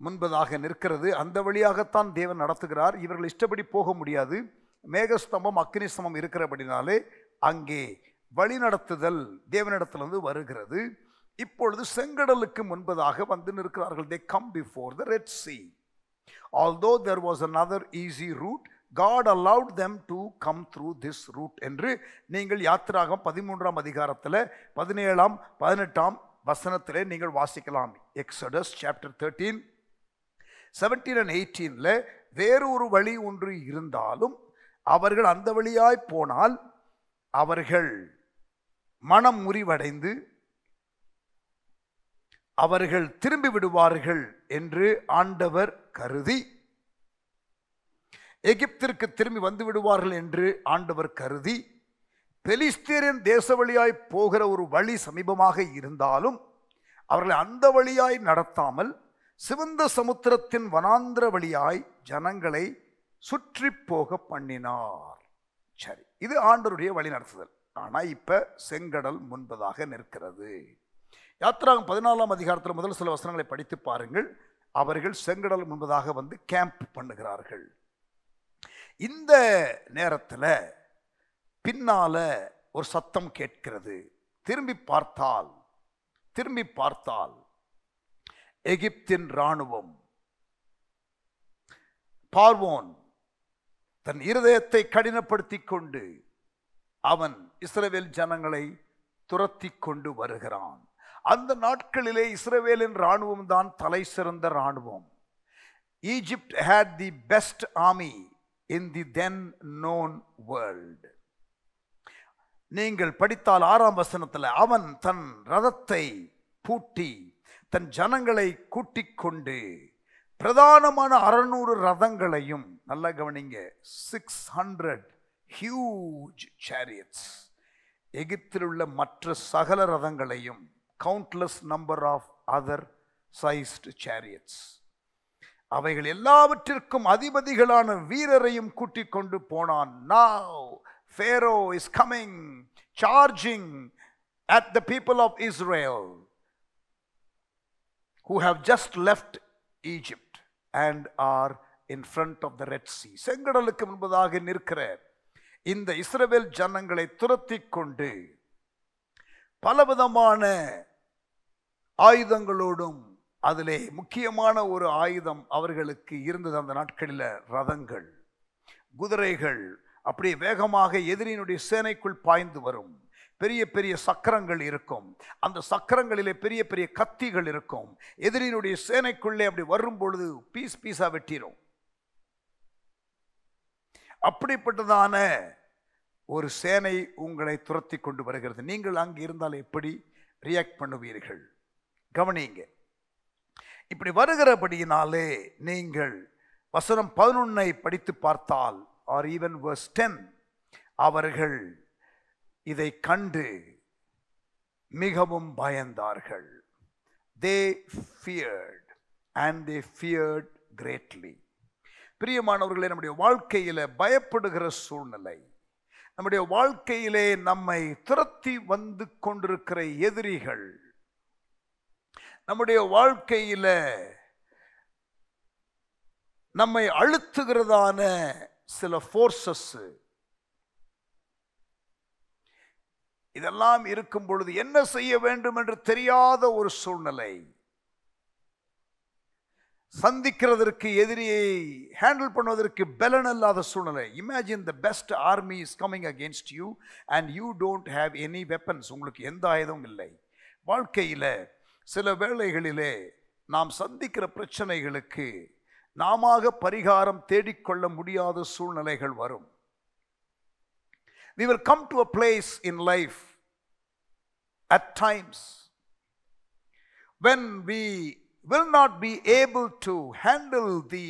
முன்பதாக நிற்கிறது. அந்த வழியாகத்தான் தேவன் நடத்துகிறார். இவர்கள் இஷ்டப்படி போக முடியாது. மேகஸ்தம்பம் அக்கினி ஸ்தம்பம் இருக்கிறபடினாலே அங்கே வழி நடத்துதல் தேவனிடத்திலிருந்து வருகிறது. இப்பொழுது செங்கடலுக்கு முன்பதாக வந்து நிற்கிறார்கள். They come before the Red Sea. Although there was another easy route, God allowed them to come through this route என்று நீங்கள் யாத்திராகம் 13ஆம் அதிகாரத்தில் 17ஆம் 18ஆம் வசனத்திலே நீங்கள் வாசிக்கலாம். எக்ஸோடஸ் சாப்டர் 13 17 and 18 வேறு ஒரு வழி ஒன்று இருந்தாலும் அவர்கள் அந்த வழியாய் போனால் அவர்கள் மனம் முறிவடைந்து அவர்கள் திரும்பி விடுவார்கள் என்று ஆண்டவர் கருதி, எகிப்திற்கு திரும்பி வந்து விடுவார்கள் என்று ஆண்டவர் கருதி, பெலிஸ்தீரின் தேச வழியாய் போகிற ஒரு வழி சமீபமாக இருந்தாலும் அவர்களை அந்த வழியாய் நடத்தாமல் சிவந்த சமுத்திரத்தின் வனாந்திர வழியாய் ஜனங்களை சுற்றி போக பண்ணினார். சரி, இது ஆண்டவருடைய வழி நடத்துதல். ஆனா இப்ப செங்கடல் முன்பதாக நிற்கிறது. யாத்திராகமம் 14ஆம் அதிகாரத்தில் முதல் சில வசனங்களை படித்து பாருங்கள். அவர்கள் செங்கடல் முன்பதாக வந்து கேம்ப் பண்ணுகிறார்கள். இந்த நேரத்தில் பின்னால ஒரு சத்தம் கேட்கிறது. திரும்பி பார்த்தால் எகிப்தின் இராணுவம், பார்வோன் தன் இருதயத்தை கடினப்படுத்திக் கொண்டு அவன் இஸ்ரவேல் ஜனங்களை துரத்தி கொண்டு வருகிறான். அந்த நாட்களிலே இஸ்ரவேலின் இராணுவம் தான் தலை சிறந்த இராணுவம். Egypt had the best army in the then known world. நீங்கள் படித்தால் 6ஆம் வசனத்தில் அவன் தன் ரதத்தை பூட்டி தன் ஜனங்களை கூட்டிக் கொண்டு பிரதானமான 600 ரதங்களையும், நல்லா கவனிங்க, 600 huge chariots, எகிப்தில் உள்ள மற்ற சகல ரதங்களையும், countless number of other sized chariots, அவைகள் எல்லாவற்றிற்கும் அதிபதிகளான வீரரையும் கூட்டிக் கொண்டு போனான். Now Pharaoh is coming, charging at the people of Israel who have just left Egypt and are in front of the Red Sea. செங்கடலுக்கு முன்பதாக நிற்கிற இந்த இஸ்ரவேல் ஜனங்களை துரத்தி கொண்டு பலவிதமான ஆயுதங்களோடும், அதிலே முக்கியமான ஒரு ஆயுதம் அவர்களுக்கு இருந்தது அந்த நாட்களில் ரதங்கள், குதிரைகள் அப்படியே வேகமாக எதிரியினுடைய சேனைக்குள் பாய்ந்து வரும். பெரிய பெரிய சக்கரங்கள் இருக்கும். அந்த சக்கரங்களிலே பெரிய பெரிய கத்திகள் இருக்கும். எதிரியினுடைய சேனைக்குள்ளே அப்படி வரும் பொழுது பீஸா வெட்டிடும். அப்படிப்பட்டதான ஒரு சேனை உங்களை துரத்தி கொண்டு வருகிறது. நீங்கள் அங்கு இருந்தால் எப்படி ரியாக்ட் பண்ணுவீர்கள்? கவனிங்க. இப்படி வருகிறபடியினாலே நீங்கள் வசனம் 11 படித்து பார்த்தால், or even verse 10, அவர்கள் இதை கண்டு மிகவும் பயந்தார்கள். They feared and they feared greatly. பிரியமானவர்களே, நம்முடைய வாழ்க்கையில பயப்படுகிற சூழ்நிலை, நம்முடைய வாழ்க்கையிலே நம்மை துரத்தி வந்து கொண்டிருக்கிற எதிரிகள், நம்முடைய வாழ்க்கையில நம்மை அழுத்துகிறதான சில ஃபோர்ஸஸ், இதெல்லாம் இருக்கும் பொழுது என்ன செய்ய வேண்டும் என்று தெரியாத ஒரு சூழ்நிலை, சந்திக்கிறதற்கு, எதிரியை ஹேண்டில் பண்ணுவதற்கு பலன் இல்லாத சூழ்நிலை. Imagine the best army is coming against you and you don't have any weapons. உங்களுக்கு எந்த ஆயுதமும் இல்லை. வாழ்க்கையில சில வேளைகளிலே நாம் சந்திக்கிற பிரச்சனைகளுக்கு நாமாக பரிகாரம் தேடிக்கொள்ள முடியாத சூழ்நிலைகள் வரும். We will come to a place in life at times when we will not be able to handle the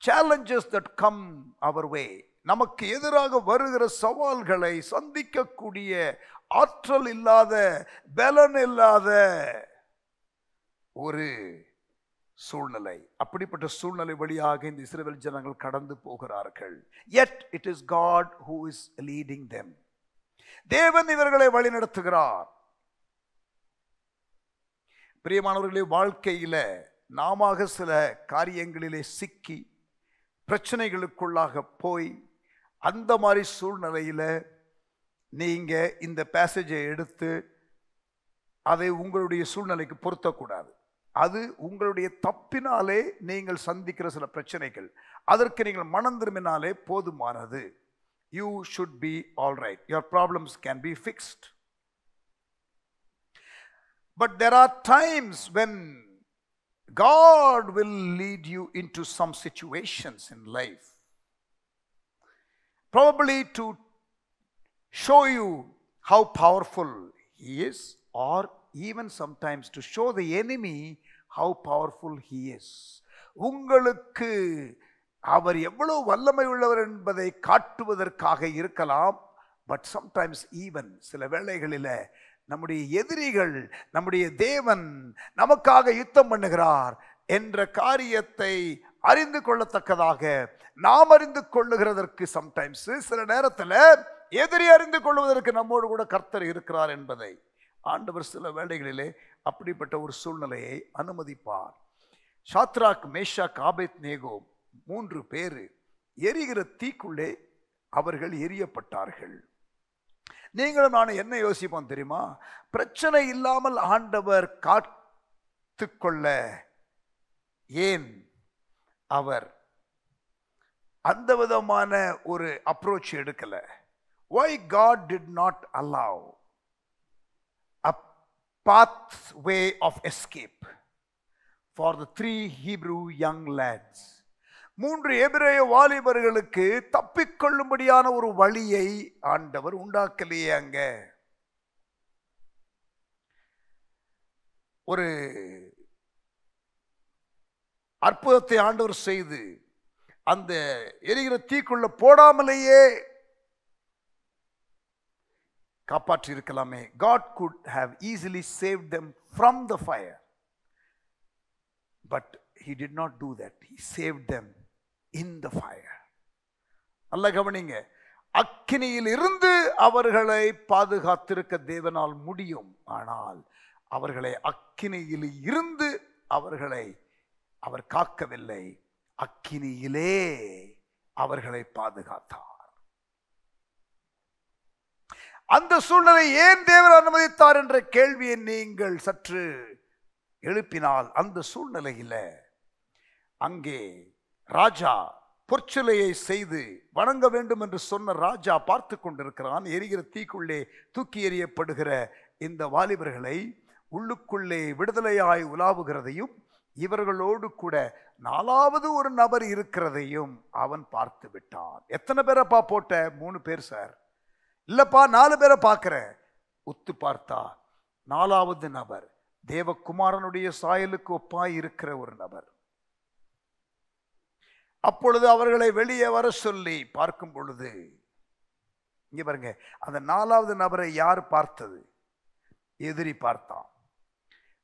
challenges that come our way. நமக்கு எதிராக வருகிற சவால்களை சந்திக்கக்கூடிய ஆற்றல் இல்லாத, பலன் இல்லாத ஒரு சூழ்நிலை. அப்படிப்பட்ட சூழ்நிலை வழியாக இந்த இஸ்ரவேல் ஜனங்கள் கடந்து போகிறார்கள். Yet it is God who is leading them. தேவன் இவர்களை வழிநடத்துகிறார். பிரியமானவர்களே, வாழ்க்கையில நாம சில காரியங்களிலே சிக்கி பிரச்சனைகளுக்குள்ளாக போய், அந்த மாதிரி சூழ்நிலையில நீங்க இந்த பேசேஜை எடுத்து அதை உங்களுடைய சூழ்நிலைக்கு பொருத்தக்கூடாது. அது உங்களுடைய தப்பினாலே நீங்கள் சந்திக்கிற சில பிரச்சனைகள். அதற்கு நீங்கள் மனம் திரும்பினாலே போதுமானது. You should be all right. Your problems can be fixed. But there are times when God will lead you into some situations in life, probably to show you how powerful He is, or even sometimes to show the enemy how powerful he is. உங்களுக்கு அவர் எவ்வளவு வல்லமை உள்ளவர் என்பதை காட்டுவதற்காக இருக்கலாம். But sometimes even சில வேளைகளில் நம்முடைய எதிரிகள் நம்முடைய தேவன் நமக்காக யுத்தம் பண்ணுகிறார் என்ற காரியத்தை அறிந்து கொள்ளத்தக்கதாக நாம் அறிந்து கொள்ளுகிறதற்கு சம்டைம்ஸ் சில நேரத்தில் எதிரி அறிந்து கொள்வதற்கு நம்மோடு கூட கர்த்தர் இருக்கிறார் என்பதை ஆண்டவர் சில வேளைகளிலே அப்படிப்பட்ட ஒரு சூழ்நிலையை அனுமதிப்பார். சாத்ராக், மேஷாக், ஆபேத்நேகோ 3 பேர் எரிகிற தீக்குள்ளே அவர்கள் எரியப்பட்டார்கள். நீங்களும் நான் என்ன யோசிப்போம் தெரியுமா? பிரச்சனை இல்லாமல் ஆண்டவர் காத்து கொள்ள ஏன் அவர் அந்த விதமான ஒரு அப்ரோச் எடுக்கல? Why God did not allow a pathway of escape for the 3 Hebrew young lads? 3 எபிரேய வாலிபர்களுக்கு தப்பிக்கொள்ளும்படியான ஒரு வழியை ஆண்டவர் உண்டாக்கலையே. அங்க ஒரு அற்புதத்தை ஆண்டவர் செய்து அந்த எரிகிற தீக்குள்ள போடாமலேயே காப்பாற்றி இருக்கலாமே. God could have easily saved them from the fire, but he did not do that. He saved them in the fire. நல்ல கவனிங்க, அக்கினியில் இருந்து அவர்களை பாதுகாத்திருக்க தேவனால் முடியும். ஆனால் அவர்களை அக்கினியில் இருந்து அவர் காக்கவில்லை, அக்கினியிலே அவர்களை பாதுகாத்தார். அந்த சூழ்நிலை ஏன் தேவன் அனுமதித்தார் என்ற கேள்வியை நீங்கள் சற்று எழுப்பினால், அந்த சூழ்நிலையில் அங்கே ராஜா பொற்சிலையை செய்து வணங்க வேண்டும் என்று சொன்ன ராஜா பார்த்து கொண்டிருக்கிறான். எரிகிற தீக்குள்ளே தூக்கி எறியப்படுகிற இந்த வாலிபர்களை உள்ளுக்குள்ளே விடுதலையாய் உலாவுகிறதையும் இவர்களோடு கூட 4வது ஒரு நபர் இருக்கிறதையும் அவன் பார்த்து விட்டான். எத்தனை பேரப்பா போட்ட? 3 பேர் சார். இல்லப்பா 4 பேரை பார்க்கிறேன். உத்து பார்த்தா 4வது நபர் தேவகுமாரனுடைய சாயலுக்கு ஒப்பாய் இருக்கிற ஒரு நபர். அப்பொழுது அவர்களை வெளியே வர சொல்லி பார்க்கும் பொழுது, இங்க பாருங்க, அந்த 4வது நபரை யார் பார்த்தது? எதிரி பார்த்தான்.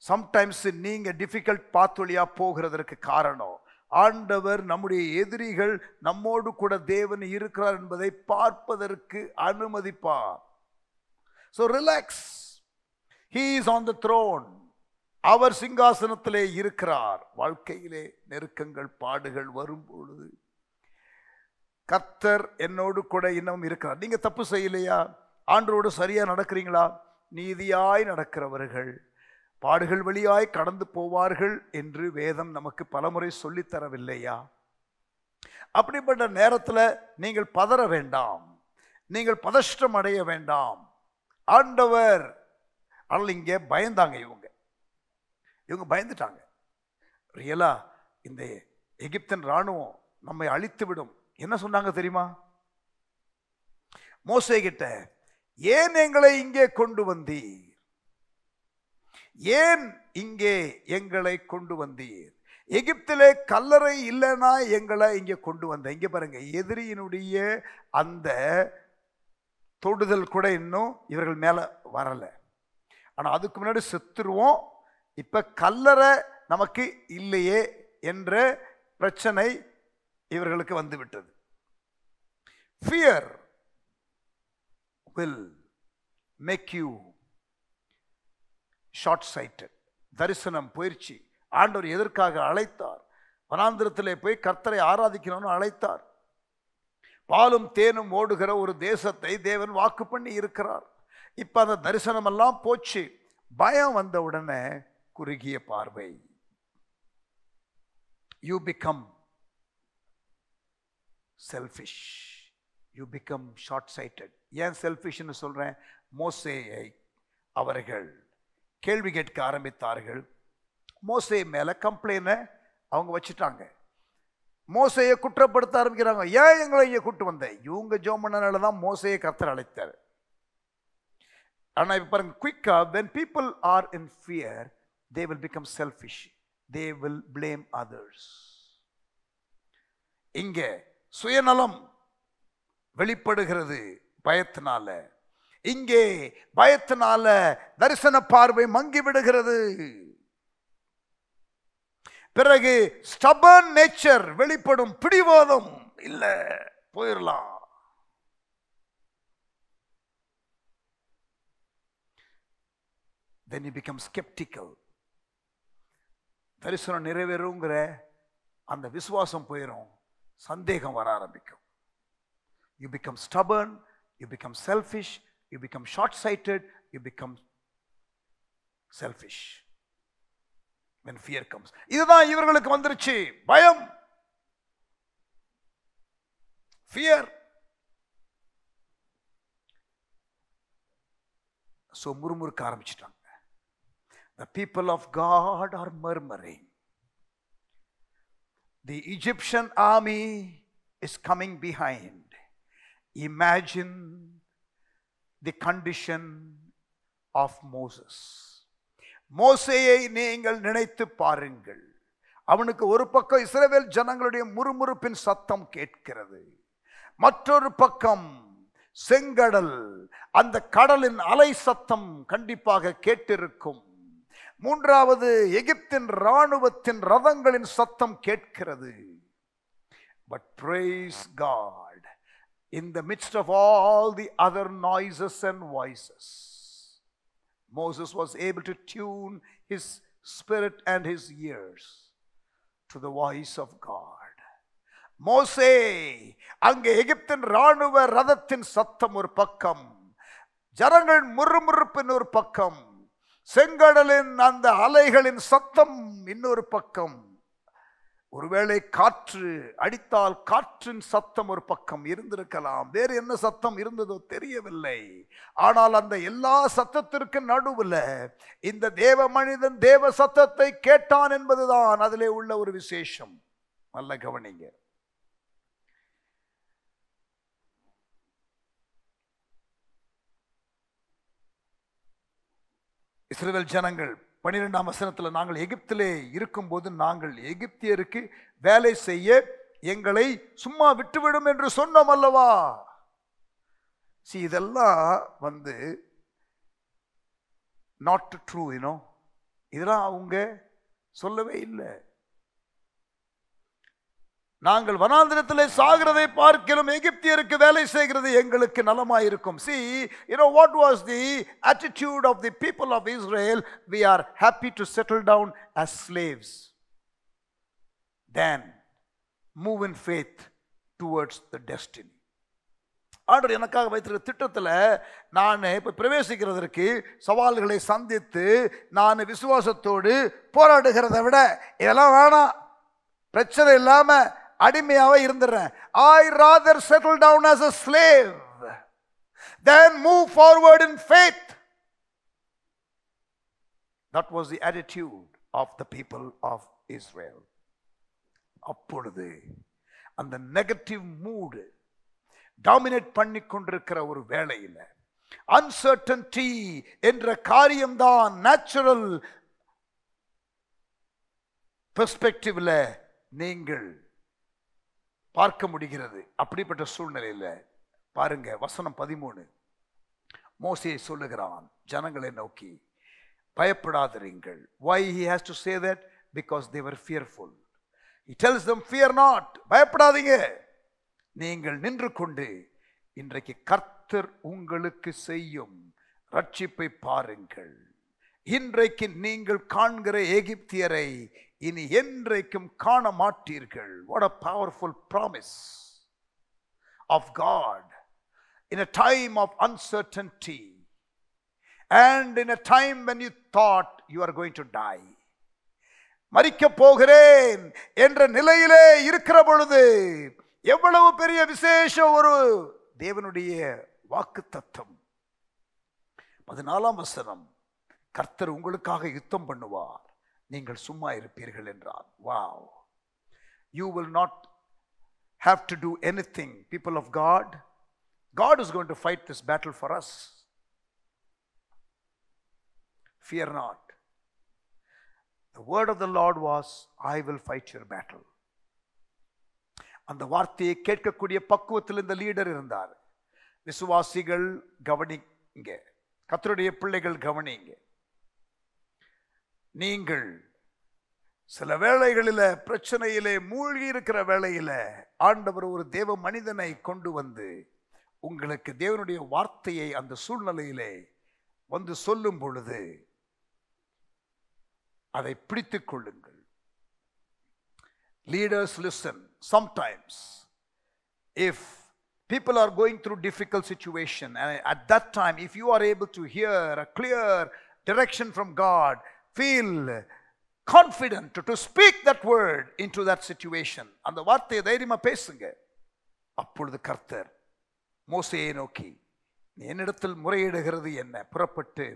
சம்டைம்ஸ் நீங்க டிஃபிகல்ட் பாத் வழியா போகிறதற்கு காரணம் ஆண்டவர் நம்முடைய எதிரிகள் நம்மோடு கூட தேவன் இருக்கிறார் என்பதை பார்ப்பதற்கு அனுமதிப்பார். So relax. He is on the throne. அவர் சிங்காசனத்திலே இருக்கிறார். வாழ்க்கையிலே நெருக்கங்கள், பாடுகள் வரும் பொழுது கர்த்தர் என்னோடு கூட இன்னும் இருக்கிறார். நீங்க தப்பு செய்யலையா? ஆண்டவரோடு சரியா நடக்கிறீங்களா? நீதியாய் நடக்கிறவர்கள் பாடுகள் வழியாய் கடந்து போவார்கள் என்று வேதம் நமக்கு பலமுறை சொல்லித்தரவில்லையா? அப்படிப்பட்ட நேரத்தில் நீங்கள் பதற வேண்டாம், நீங்கள் பதஷ்டம் அடைய வேண்டாம். ஆண்டவர் ஆனால் இங்கே பயந்தாங்க. இவங்க பயந்துட்டாங்க. ரியலா இந்த எகிப்தின் ராணுவம் நம்மை அழித்து விடும். என்ன சொன்னாங்க தெரியுமா? மோசே கிட்ட, ஏன் எங்களை இங்கே கொண்டு வந்தீர்? ஏன் இங்கே எங்களை கொண்டு வந்தீர்? எகிப்திலே கல்லறை இல்லைன்னா எங்களை இங்கே கொண்டு வந்த. இங்கே பாருங்க, எதிரியினுடைய அந்த தொடுதல் கூட இன்னும் இவர்கள் மேலே வரலை. ஆனால் அதுக்கு முன்னாடி செத்துருவோம், இப்போ கல்லறை நமக்கு இல்லையே என்ற பிரச்சனை இவர்களுக்கு வந்து விட்டது. Fear will make you short sighted. தரிசனம் போயிடுச்சு. ஆண்டவர் எதற்காக அழைத்தார்? வனாந்திரத்திலே போய் கர்த்தரை ஆராதிக்கணும்னு அழைத்தார். பாலும் தேனும் ஓடுகிற ஒரு தேசத்தை தேவன் வாக்கு பண்ணி இருக்கிறார். இப்ப அந்த தரிசனம் எல்லாம் போச்சு. பயம் வந்த உடனே குறுகிய பார்வை. You become selfish. You become short sighted. ஏன் செல்ஃபிஷ்னு சொல்றேன்? மோசேயை அவர்கள் கேள்வி கேட்க ஆரம்பித்தார்கள். மோசே மேல கம்ப்ளைண்ட் அவங்க வச்சுட்டாங்க. மோசையை குற்றப்படுத்த ஆரம்பிக்கிறாங்க. ஏன் எங்களை இங்கே கூட்டு வந்த? இவங்க ஜெபம் பண்ணனால தான் மோசையை கர்த்தர் அழைத்தார். ஆனா இப்ப பாருங்க, குயிக்கா when people are in fear they will become selfish. They will blame others. இங்கே சுயநலம் வெளிப்படுகிறது பயத்தினால. இங்கே பயத்தினால தரிசன பார்வை மங்கி விடுகிறது. பிறகு ஸ்டபர்ன் நேச்சர் வெளிப்படும். பிடிவாதம், இல்ல போயிடலாம். Then you become skeptical. தரிசனம் நிறைவேறுங்கிற அந்த விசுவாசம் போயிடும், சந்தேகம் வர ஆரம்பிக்கும். You become stubborn, you become selfish, you become short-sighted, you become selfish when fear comes. இதுதான் இவர்களுக்கு வந்துருச்சு, பயம், fear. So முறுமுறுக்க ஆரம்பிச்சிட்டாங்க. The people of God are murmuring. The Egyptian army is coming behind. Imagine the condition of Moses. மோசேயை நீங்கள் நினைத்து பாருங்கள். அவனுக்கு ஒரு பக்கம் இஸ்ரவேல் ஜனங்களுடைய முறுமுறுப்பின் சத்தம் கேட்கிறது, மற்றொரு பக்கம் செங்கடல், அந்த கடலின் அலை சத்தம் கண்டிப்பாக கேட்டிருக்கும். மூன்றாவது எகிப்தின் இராணுவத்தின் ரதங்களின் சத்தம் கேட்கிறது. But praise God, in the midst of all the other noises and voices, Moses was able to tune his spirit and his ears to the voice of God. மோசே அங்கே எகிப்தின் இராணுவ ரதத்தின் சத்தம் ஒரு பக்கம், ஜனங்கள் முறுமுறுப்பின் ஒரு பக்கம், செங்கடலின் அந்த அலைகளின் சத்தம் இன்னொரு பக்கம். ஒருவேளை காற்று அடித்தால் காற்றின் சத்தம் ஒரு பக்கம் இருந்திருக்கலாம், வேறு என்ன சத்தம் இருந்ததோ தெரியவில்லை. ஆனால் அந்த எல்லா சத்தத்திற்கு நடுவில் இந்த தேவ மனிதன் தேவ சத்தத்தை கேட்டான் என்பதுதான் அதிலே உள்ள ஒரு விசேஷம். நல்ல கவனிங்க. இஸ்ரவேல் ஜனங்கள் 12ஆம் வசனத்தில், நாங்கள் எகிப்திலே இருக்கும்போது நாங்கள் எகிப்தியருக்கு வேலை செய்ய எங்களை சும்மா விட்டுவிடும் என்று சொன்னோம் அல்லவா. இதெல்லாம் நாட் ட்ரூ, இதெல்லாம் அவங்க சொல்லவே இல்லை. நாங்கள் வனாந்திரத்திலே சாகிறதை பார்க்கிறோம், எகிப்தியருக்கு வேலை செய்கிறது எங்களுக்கு நலமாயிருக்கும். See, what was the attitude of the people of Israel? We are happy to settle down as slaves, then move in faith towards the destiny. ஆண்டவர் எனக்காக வைத்திருக்கிற திட்டத்தில் நான் இப்போ பிரவேசிக்கிறதற்கு சவால்களை சந்தித்து நான் விசுவாசத்தோடு போராடுகிறத விட இதெல்லாம் வேணாம், பிரச்சனை இல்லாமல் அடிமையாவே இருந்துறேன். I rather settle down as a slave than move forward in faith. That was the attitude of the people of Israel. அப்பொழுது அந்த நெகட்டிவ் மூடு டாமினேட் பண்ணி கொண்டிருக்கிற ஒரு வேளையில் அன்சர்டன்டி என்ற காரியம்தான் நேச்சுரல் பெர்ஸ்பெக்டிவ்ல நீங்கள் பார்க்க முடிகிறது. அப்படிப்பட்ட சூழ்நிலையில் பாருங்க, வசனம் 13 மோசே சொல்லுகிறான் ஜனங்களை நோக்கி, பயப்படாதீர்கள். Why he has to say that? Because they were fearful. He tells them, fear not, பயப்படாதீங்க, நீங்கள் நின்று கொண்டு இன்றைக்கு கர்த்தர் உங்களுக்கு செய்யும் ரட்சிப்பை பாருங்கள். இன்றைக்கு நீங்கள் காண்கிற எகிப்தியரை இனி என்றைக்கும் காண மாட்டீர்கள். What a powerful promise of God in a time of uncertainty and in a time when you thought you are going to die. மரிக்க போகிறேன் என்ற நிலையிலே இருக்கிற பொழுது எவ்வளவு பெரிய விசேஷ ஒரு தேவனுடைய வாக்குத்தத்தம். 14ஆம் வசனம், கர்த்தர் உங்களுக்காக யுத்தம் பண்ணுவார், நீங்கள் சும்மா இருப்பீர்கள் என்றார். Wow, you will not have to do anything, people of God. God is going to fight this battle for us. Fear not. The word of the Lord was, I will fight your battle. அந்த வார்த்தையை கேட்கக்கூடிய பக்குவத்தில் இந்த leader இருந்தார். விசுவாசிகள் கவனிங்க, இங்க கர்த்தருடைய பிள்ளைகள் கவனிங்க. நீங்கள் சில வேளைகளில பிரச்சனையிலே மூழ்கி இருக்கிற வேளையில ஆண்டவர் ஒரு தேவ மனிதனை கொண்டு வந்து உங்களுக்கு தேவனுடைய வார்த்தையை அந்த சூழ்நிலையிலே வந்து சொல்லும் பொழுது அதை பிடித்துக் கொள்ளுங்கள். Leaders listen. Sometimes if people are going through difficult situation, and at that time if you are able to hear a clear direction from God, feel confident to speak that word into that situation, அந்த வார்த்தையை தைரியமா பேசுங்க. அப்பொழுது கர்த்தர் மோசேயை நோக்கி, நீ என்னிடத்தில் முறையிடுகிறது என்ன? புறப்பட்டு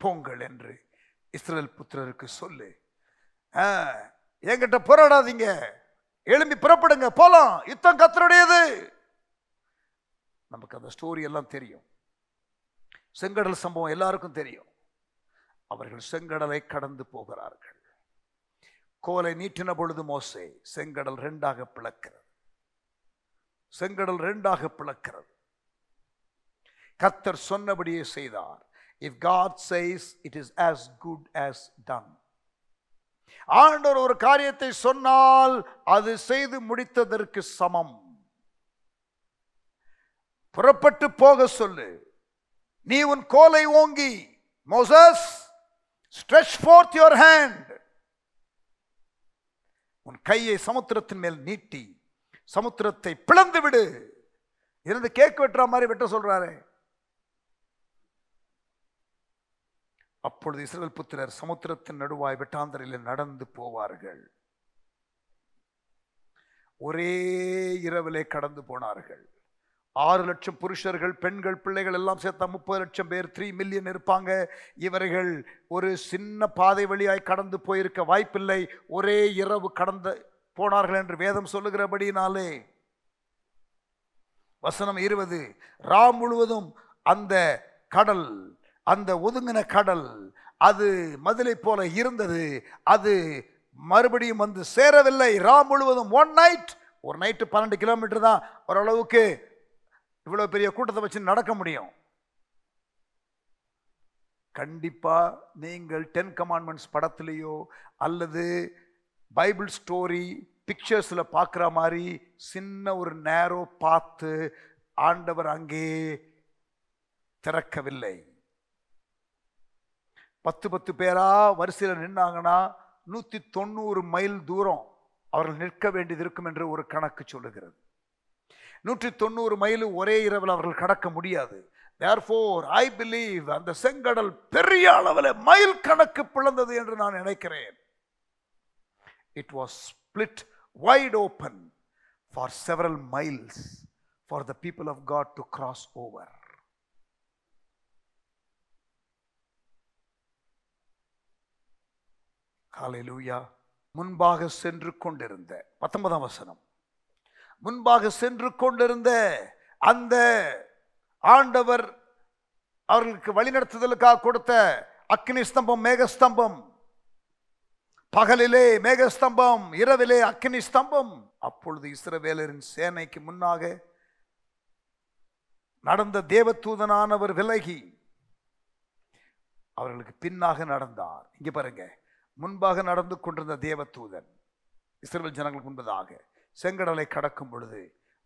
போங்கள் என்று இஸ்ரவேல் புத்திரருக்கு சொல்லு. என்கிட்ட போராடாதீங்க, எழும்பி புறப்படுங்க, போலாம், யுத்தம் கர்த்தருடையது. நமக்கு அந்த ஸ்டோரி எல்லாம் தெரியும். செங்கடல் சம்பவம் எல்லாருக்கும் தெரியும். அவர்கள் செங்கடலை கடந்து போகிறார்கள். கோலை நீட்டின பொழுது மோசே செங்கடல் ரெண்டாக பிளக்கிறது. செங்கடல் ரெண்டாக பிளக்கிறது. கர்த்தர் சொன்னபடியே செய்தார். If God says, it is as good as done. ஆண்டவர் ஒரு காரியத்தை சொன்னால் அது செய்து முடித்ததற்கு சமம். புறப்பட்டு போக சொல்லு. நீ உன் கோலை ஓங்கி, Moses, stretch forth your hand. உன் கையை சமுத்திரத்தின் மேல் நீட்டி சமுத்திரத்தை பிளந்து விடு. இருந்து கேக் வெட்டுற மாதிரி வெட்ட சொல்றாரு. அப்பொழுது இஸ்ரவேல் புத்திரர் சமுத்திரத்தின் நடுவாய் வெட்டாந்தரையில் நடந்து போவார்கள். ஒரே இரவிலே கடந்து போனார்கள். 6 லட்சம் புருஷர்கள், பெண்கள், பிள்ளைகள் எல்லாம் சேர்த்தா 30 லட்சம் பேர், 3 மில்லியன் இருப்பாங்க. இவர்கள் ஒரு சின்ன பாதை வழியாய் கடந்து போயிருக்க வாய்ப்பில்லை. ஒரே இரவு கடந்து போனார்கள் என்று வேதம் சொல்லுகிறபடினாலே வசனம் 20, ராம் முழுவதும் அந்த கடல், அந்த ஒதுங்கின கடல், அது மதிலை போல இருந்தது. அது மறுபடியும் வந்து சேரவில்லை. ராம் முழுவதும் ஒன் நைட், ஒரு நைட்டு 12 கிலோமீட்டர் தான். ஓரளவுக்கு இவ்வளவு பெரிய கூட்டத்தை வச்சு நடக்க முடியும். கண்டிப்பா நீங்கள் 10 கமாண்ட்மெண்ட்ஸ் படத்திலேயோ அல்லது பைபிள் ஸ்டோரி பிக்சர்ஸ்ல பார்க்குற மாதிரி சின்ன ஒரு நேரோ பார்த்து ஆண்டவர் அங்கே திறக்கவில்லை. 10 பேரா வரிசையில் நின்னாங்கன்னா 190 மைல் தூரம் அவர்கள் நிற்க வேண்டியது இருக்கும் என்று ஒரு கணக்கு சொல்லுகிறது. 190 மைல் ஒரே இரவில் அவர்கள் கடக்க முடியாது. Therefore, I believe அந்த செங்கடல் பெரிய அளவில் மைல் கணக்கு பிளந்தது என்று நான் நினைக்கிறேன். It was split wide open for several miles for the people of God to cross over. Hallelujah. முன்பாக சென்று கொண்டிருந்த 19ஆம் வசனம், முன்பாக சென்று கொண்டிருந்த அந்த ஆண்டவர் அவர்களுக்கு வழிநடத்துதலுக்காக கொடுத்த அக்கினி ஸ்தம்பம், மேகஸ்தம்பம், பகலிலே மேகஸ்தம்பம், இரவிலே அக்கினி ஸ்தம்பம். அப்பொழுது இஸ்ரவேலரின் சேனைக்கு முன்னாக நடந்த தேவதூதனானவர் விலகி அவர்களுக்கு பின்னாக நடந்தார். இங்க பாருங்க, முன்பாக நடந்து கொண்டிருந்த தேவதூதன் இஸ்ரவேல் ஜனங்களுக்கு முன்பதாக செங்கடலை கடக்கும் பொழுது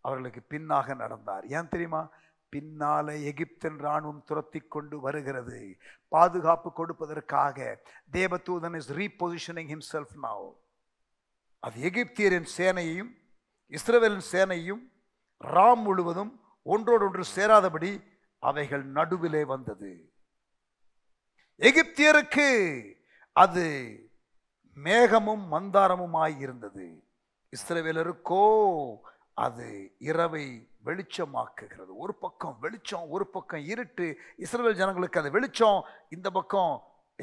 அவர்களுக்கு பின்னாக நடந்தார். ஏன் தெரியுமா? பின்னாலே எகிப்தின் ராணுவம் துரத்தி கொண்டு வருகிறது. பாதுகாப்பு கொடுப்பதற்காக தேவதூதன் இஸ் ரீபொசிஷனிங் ஹிம்செல்ஃப் நவ். அது எகிப்தியரின் சேனையையும் இஸ்ரவேலின் சேனையும் ராம் முழுவதும் ஒன்றோடு ஒன்று சேராதபடி அவைகள் நடுவிலே வந்தது. எகிப்தியருக்கு அது மேகமும் மந்தாரமுமாய் இருந்தது. இஸ்ரவேலருக்கோ அது இரவை வெளிச்சமாக்குகிறது. ஒரு பக்கம் வெளிச்சம், ஒரு பக்கம் இருட்டு. இஸ்ரவேல் ஜனங்களுக்கு அது வெளிச்சம், இந்த பக்கம்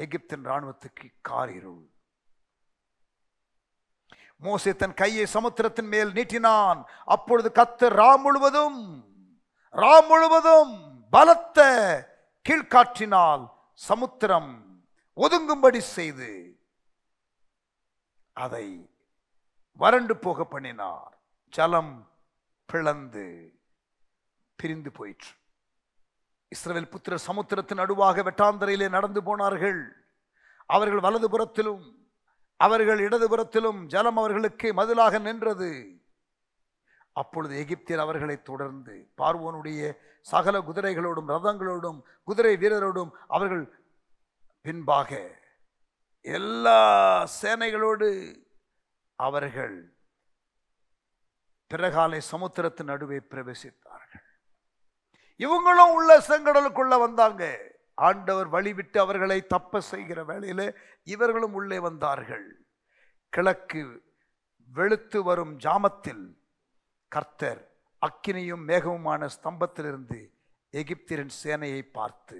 எகிப்தின் ராணுவத்துக்கு காரிருள். மோசே தன் கையை சமுத்திரத்தின் மேல் நீட்டினான். அப்பொழுது கர்த்தர் ராம் முழுவதும் பலத்த கீழ்காற்றினால் சமுத்திரம் ஒதுங்கும்படி செய்து அதை வறண்டு போக பண்ணினார். ஜலம் பிளந்து பிரிந்து போயிற்று. இஸ்ரவேல் புத்திரர் சமுத்திரத்தின் நடுவாக வெட்டாந்தரையிலே நடந்து போனார்கள். அவர்கள் வலதுபுறத்திலும் அவர்கள் இடதுபுறத்திலும் ஜலம் அவர்களுக்கு மதிலாக நின்றது. அப்பொழுது எகிப்தியர் அவர்களை தொடர்ந்து பார்வோனுடைய சகல குதிரைகளோடும் ரதங்களோடும் குதிரை வீரரோடும் அவர்கள் பின்பாக எல்லா சேனைகளோடு அவர்கள் பிறகாலை சமுத்திரத்தின் நடுவே பிரவேசித்தார்கள். இவங்களும் உள்ள செங்கடலுக்குள்ள வந்தாங்க. ஆண்டவர் வழிவிட்டு அவர்களை தப்ப செய்கிற வேளையில இவர்களும் உள்ளே வந்தார்கள். கிழக்கு வெளுத்து வரும் ஜாமத்தில் கர்த்தர் அக்கினியும் மேகமுமான ஸ்தம்பத்திலிருந்து எகிப்தியரின் சேனையை பார்த்து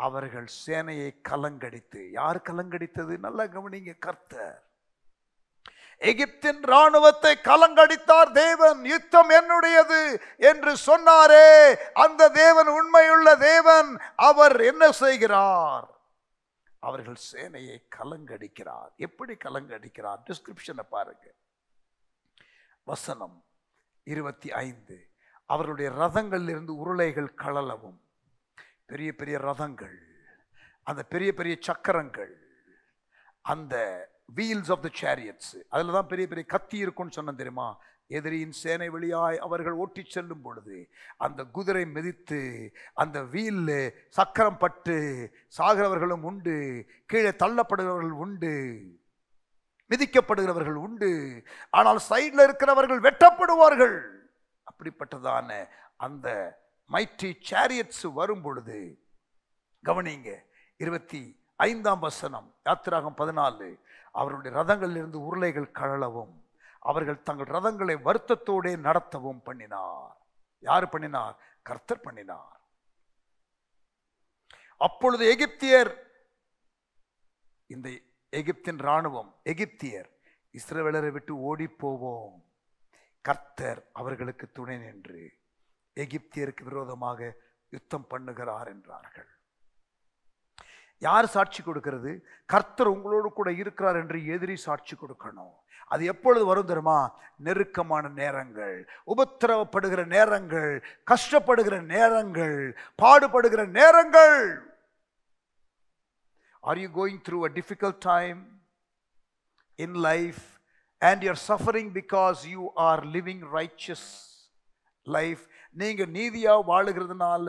அவர்கள் சேனையை கலங்கடித்து, யார் கலங்கடித்தது? நல்லா கவனிங்க. கர்த்தர் எகிப்தின் ராணுவத்தை கலங்கடித்தார். தேவன் யுத்தம் என்னுடையது என்று சொன்னாரே, அந்த தேவன் உண்மையுள்ள தேவன். அவர் என்ன செய்கிறார்? அவர்கள் சேனையை கலங்கடிக்கிறார். எப்படி கலங்கடிக்கிறார்? டிஸ்கிரிப்ஷனை பாருங்க. வசனம் 25. அவர்களுடைய ரதங்களில் இருந்து உருளைகள் கழலவும், பெரிய பெரிய ரதங்கள், அந்த பெரிய பெரிய சக்கரங்கள், அந்த வீல்ஸ் ஆஃப் த சேரியட்ஸ், அதில் தான் பெரிய பெரிய கத்தி இருக்கும்னு சொன்ன தெரியுமா? எதிரியின் சேனை வழியாய் அவர்கள் ஓட்டி செல்லும் பொழுது அந்த குதிரை மிதித்து அந்த வீல் சக்கரம் பட்டு சாகிறவர்களும் உண்டு, கீழே தள்ளப்படுகிறவர்கள் உண்டு, மிதிக்கப்படுகிறவர்கள் உண்டு. ஆனால் சைடில் இருக்கிறவர்கள் வெட்டப்படுவார்கள். அப்படிப்பட்டதான அந்த மைட்டி சேரியட்ஸ் வரும் பொழுது கவனிங்க. 25ஆம் வசனம், யாத்திராகம் 14. அவருடைய ரதங்களில் இருந்து உருளைகள் கழலவும் அவர்கள் தங்கள் ரதங்களை வருத்தத்தோடு நடத்தவும் பண்ணினார். யார் பண்ணினார்? கர்த்தர் பண்ணினார். அப்பொழுது எகிப்தியர், இந்த எகிப்தின் ராணுவம், எகிப்தியர் இஸ்ரவேலரை விட்டு ஓடி போவோம், கர்த்தர் அவர்களுக்கு துணை நின்று எகிப்தியருக்கு விரோதமாக யுத்தம் பண்ணுகிறார் என்றார்கள். யார் சாட்சி கொடுக்கிறது? கர்த்தர் உங்களோடு கூட இருக்கிறார் என்று எதிரி சாட்சி கொடுக்கணும். அது எப்பொழுது வரும் தெரியுமா? நெருக்கமான நேரங்கள், உபத்திரவப்படுகிற நேரங்கள், கஷ்டப்படுகிற நேரங்கள், பாடுபடுகிற நேரங்கள். Are you going through a difficult time in life and you're suffering because you are living righteous life? நீங்க நீதியா வாழுகிறதுனால,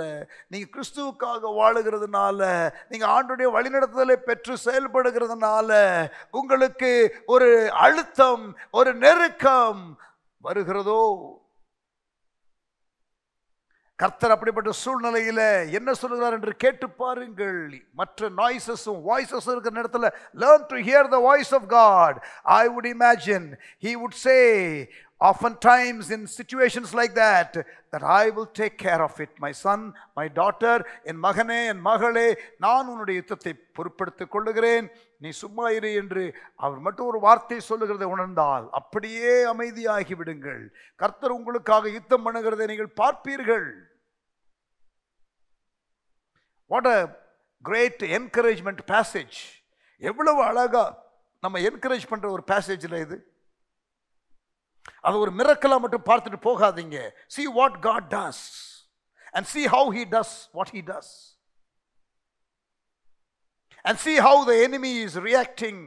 நீங்க கிறிஸ்துவுக்காக வாழுகிறதுனால, நீங்க ஆண்டவருடைய வழிநடத்துதலை பெற்று செயல்படுகிறதுனால உங்களுக்கு ஒரு அழுத்தம், ஒரு நெருக்கம் வருகிறதோ? கர்த்தர் அப்படிப்பட்ட சூழ்நிலையில என்ன சொல்லுகிறார் என்று கேட்டு பாருங்கள். மற்ற நாய்ஸஸும் வாய்ஸஸும் இருக்கிற இடத்துல learn to hear the voice of God. I would imagine he would say oftentimes in situations like that I will take care of it, my son, my daughter, என் மகனே, என் மகளே, நான் உன்னுடைய யுத்தத்தை பொறுப்படுத்திக் கொள்ளுகிறேன், நீ சும்மா இரு என்று அவர் மட்டும் ஒரு வார்த்தை சொல்லுகிறதை உணர்ந்தால் அப்படியே அமைதியாகி விடுங்கள். கர்த்தர் உங்களுக்காக யுத்தம் பண்ணுகிறதை நீங்கள் பார்ப்பீர்கள். What a great encouragement passage. எவ்வளவு அழகா நம்ம என்கரேஜ் பண்ற ஒரு பேசேஜ்ல இது. அது ஒரு மிரக்கலா மட்டும் பார்த்துட்டு போகாதீங்க. See what God does and see how he does what he does and see how the enemy is reacting.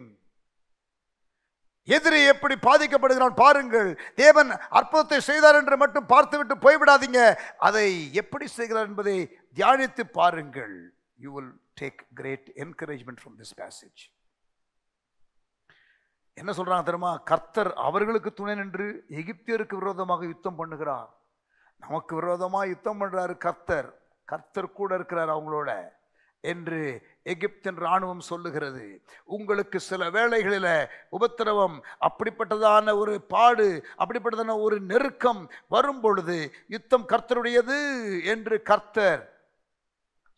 எதிரி எப்படி பாதிக்கப்படுகிறான் பாருங்கள். தேவன் அற்புதத்தை செய்தார் என்று மட்டும் பார்த்துவிட்டு போய்விடாதீங்க. அதை எப்படி செய்கிறார் என்பதை தியானித்து பாருங்கள். You will take great encouragement from this passage. என்ன சொல்றாங்க தெரியுமா? கர்த்தர் அவர்களுக்கு துணை நின்று எகிப்தியருக்கு விரோதமாக யுத்தம் பண்ணுகிறார். நமக்கு விரோதமாக யுத்தம் பண்றாரு கர்த்தர். கர்த்தர் கூட இருக்கிறார் அவங்களோட என்று எகிப்தின் ராணுவம் சொல்லுகிறது. உங்களுக்கு சில வேளைகளில் உபத்திரவம், அப்படிப்பட்டதான ஒரு பாடு, அப்படிப்பட்டதான ஒரு நெருக்கம் வரும் பொழுது யுத்தம் கர்த்தருடையது என்று கர்த்தர்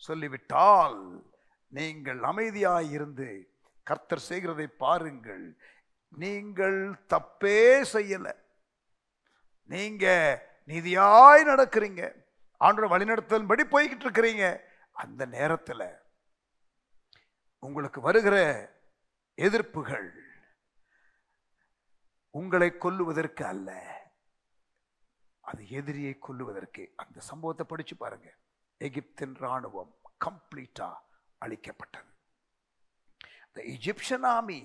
சொல்லிவிட்டால் நீங்கள் அமைதியாய் இருந்து கர்த்தர் செய்கிறதை பாருங்கள். நீங்கள் தப்பே செய்யல, நீங்க நீதியாய் நடக்கிறீங்க, ஆண்டவர் வழிநடத்தலின்படி போய்கிட்டு இருக்கிறீங்க. அந்த நேரத்தில் உங்களுக்கு வருகிற எதிர்ப்புகள் உங்களை கொல்லுவதற்கு அல்ல, அது எதிரியை கொல்லுவதற்கு. அந்த சம்பவத்தை படிச்சு பாருங்க. எகிப்தின் ராணுவம் கம்ப்ளீட்டா அழிக்கப்பட்டது. The Egyptian army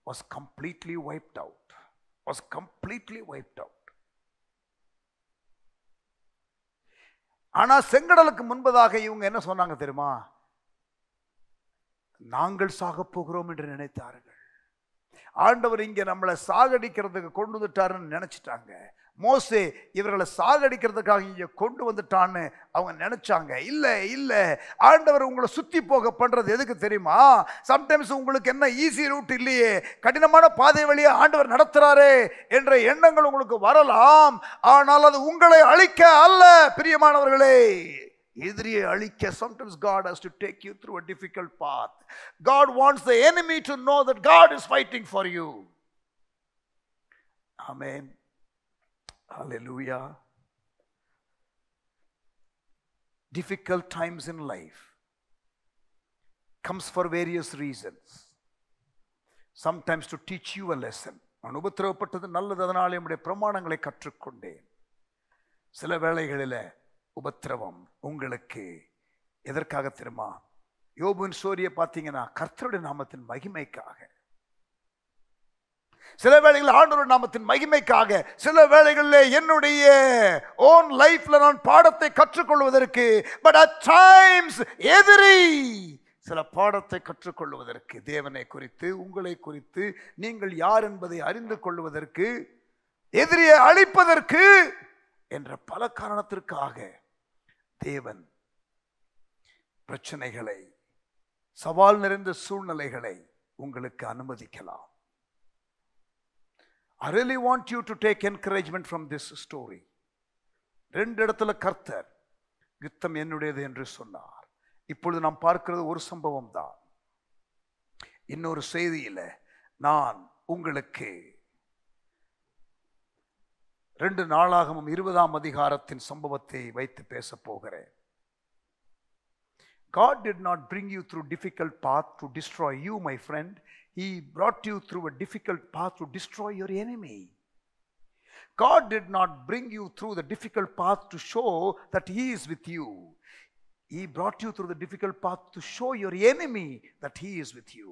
was completely wiped out. ஆனா செங்கடலுக்கு முன்பதாக இவங்க என்ன சொன்னாங்க தெரியுமா? நாங்கள் சாக போகிறோம் என்று நினைத்தார்கள். ஆண்டவர் இங்க நம்மளை சாகடிக்கிறதுக்கு கொண்டு வந்துட்டாருன்னு நினைச்சிட்டாங்க. மோசே இவர்களை சாகடிக்கிறதுக்காக இங்க கொண்டு வந்துட்டான்னு அவங்க நினைச்சாங்க. இல்ல இல்ல, ஆண்டவர் உங்களை சுத்தி போக பண்றது எதுக்கு தெரியுமா? சம்டைம்ஸ் உங்களுக்கு என்ன ஈஸி ரூட் இல்லையே, கடினமான பாதை வழியா ஆண்டவர் நடத்துறாரு என்ற எண்ணங்கள் உங்களுக்கு வரலாம். ஆனால் அது உங்களை அழிக்க அல்ல பிரியமானவர்களே, எதிரியை அழிக்க. Sometimes God has to take you through a difficult path. God wants the enemy to know that God is fighting for you. Amen. Hallelujah. Difficult times in life comes for various reasons. Sometimes to teach you a lesson. நான் உபத்திரவப்பட்டது நல்லது, அதனாலே நம்முடைய பிரமாணங்களை கற்றுக்கொண்டேன். சில வேளைகளில் உபத்திரவம் உங்களுக்கு எதற்காக தெரியுமா? யோபுவின் ஸ்டோரியை பார்த்தீங்கன்னா கர்த்தருடைய நாமத்தின் மகிமைக்காக, சில வேளைகளில் ஆண்டவருடைய நாமத்தின் மகிமைக்காக, சில வேளைகளில் என்னுடைய ஓன் லைஃப்ல நான் பாடத்தை கற்றுக்கொள்வதற்கு, பட் அட் டைம்ஸ் எதிரி சில பாடத்தை கற்றுக்கொள்வதற்கு, தேவனை குறித்து, உங்களை குறித்து, நீங்கள் யார் என்பதை அறிந்து கொள்வதற்கு, எதிரியை அழிப்பதற்கு என்ற பல காரணத்திற்காக தேவன் பிரச்சனைகளை, சவால் நிறைந்த சூழ்நிலைகளை உங்களுக்கு அனுமதிக்கலாம். I really want you to take encouragement from this story. ரெண்டு இடத்துல கர்த்தர் யுத்தம் என்னுடையது என்று சொன்னார். இப்பொழுது நாம் பார்க்கிறது ஒரு சம்பவம் தான். இன்னொரு செய்தியில நான் உங்களுக்கு 2 நாளாகமம் 20ஆம் அதிகாரத்தின் சம்பவத்தை வைத்து பேச போகிறேன். God did not bring you through difficult path to destroy you, my friend. He brought you through a difficult path to destroy your enemy. God did not bring you through the difficult path to show that He is with you. He brought you through the difficult path to show your enemy that He is with you.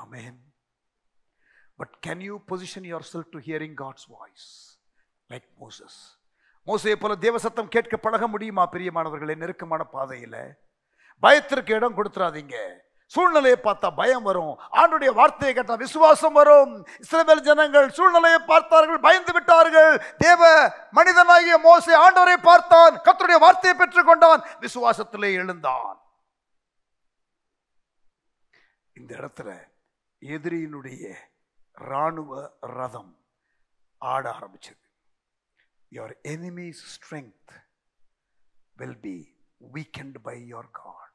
Amen. But can you position yourself to hearing God's voice like Moses? மோசேயை போல தேவ சத்தம் கேட்க பழக முடியுமா பிரியமானவர்களே? நெருக்கமான பாதையில பயத்திற்கு இடம் கொடுத்துறாதீங்க. சூழ்நிலையை பார்த்தா பயம் வரும், ஆண்டவருடைய வார்த்தையை கேட்டா விசுவாசம் வரும். இஸ்ரவேல் ஜனங்கள் சூழ்நிலையை பார்த்தார்கள், பயந்து விட்டார்கள். தேவ மனிதனாகிய மோசே ஆண்டவரை பார்த்தான், கர்த்தருடைய வார்த்தையை பெற்றுக் கொண்டான், விசுவாசத்திலே எழுந்தான். இந்த இடத்துல எதிரியினுடைய ராணுவ ரதம் ஆட ஆரம்பிச்சது. Your enemy's strength will be weakened by your God.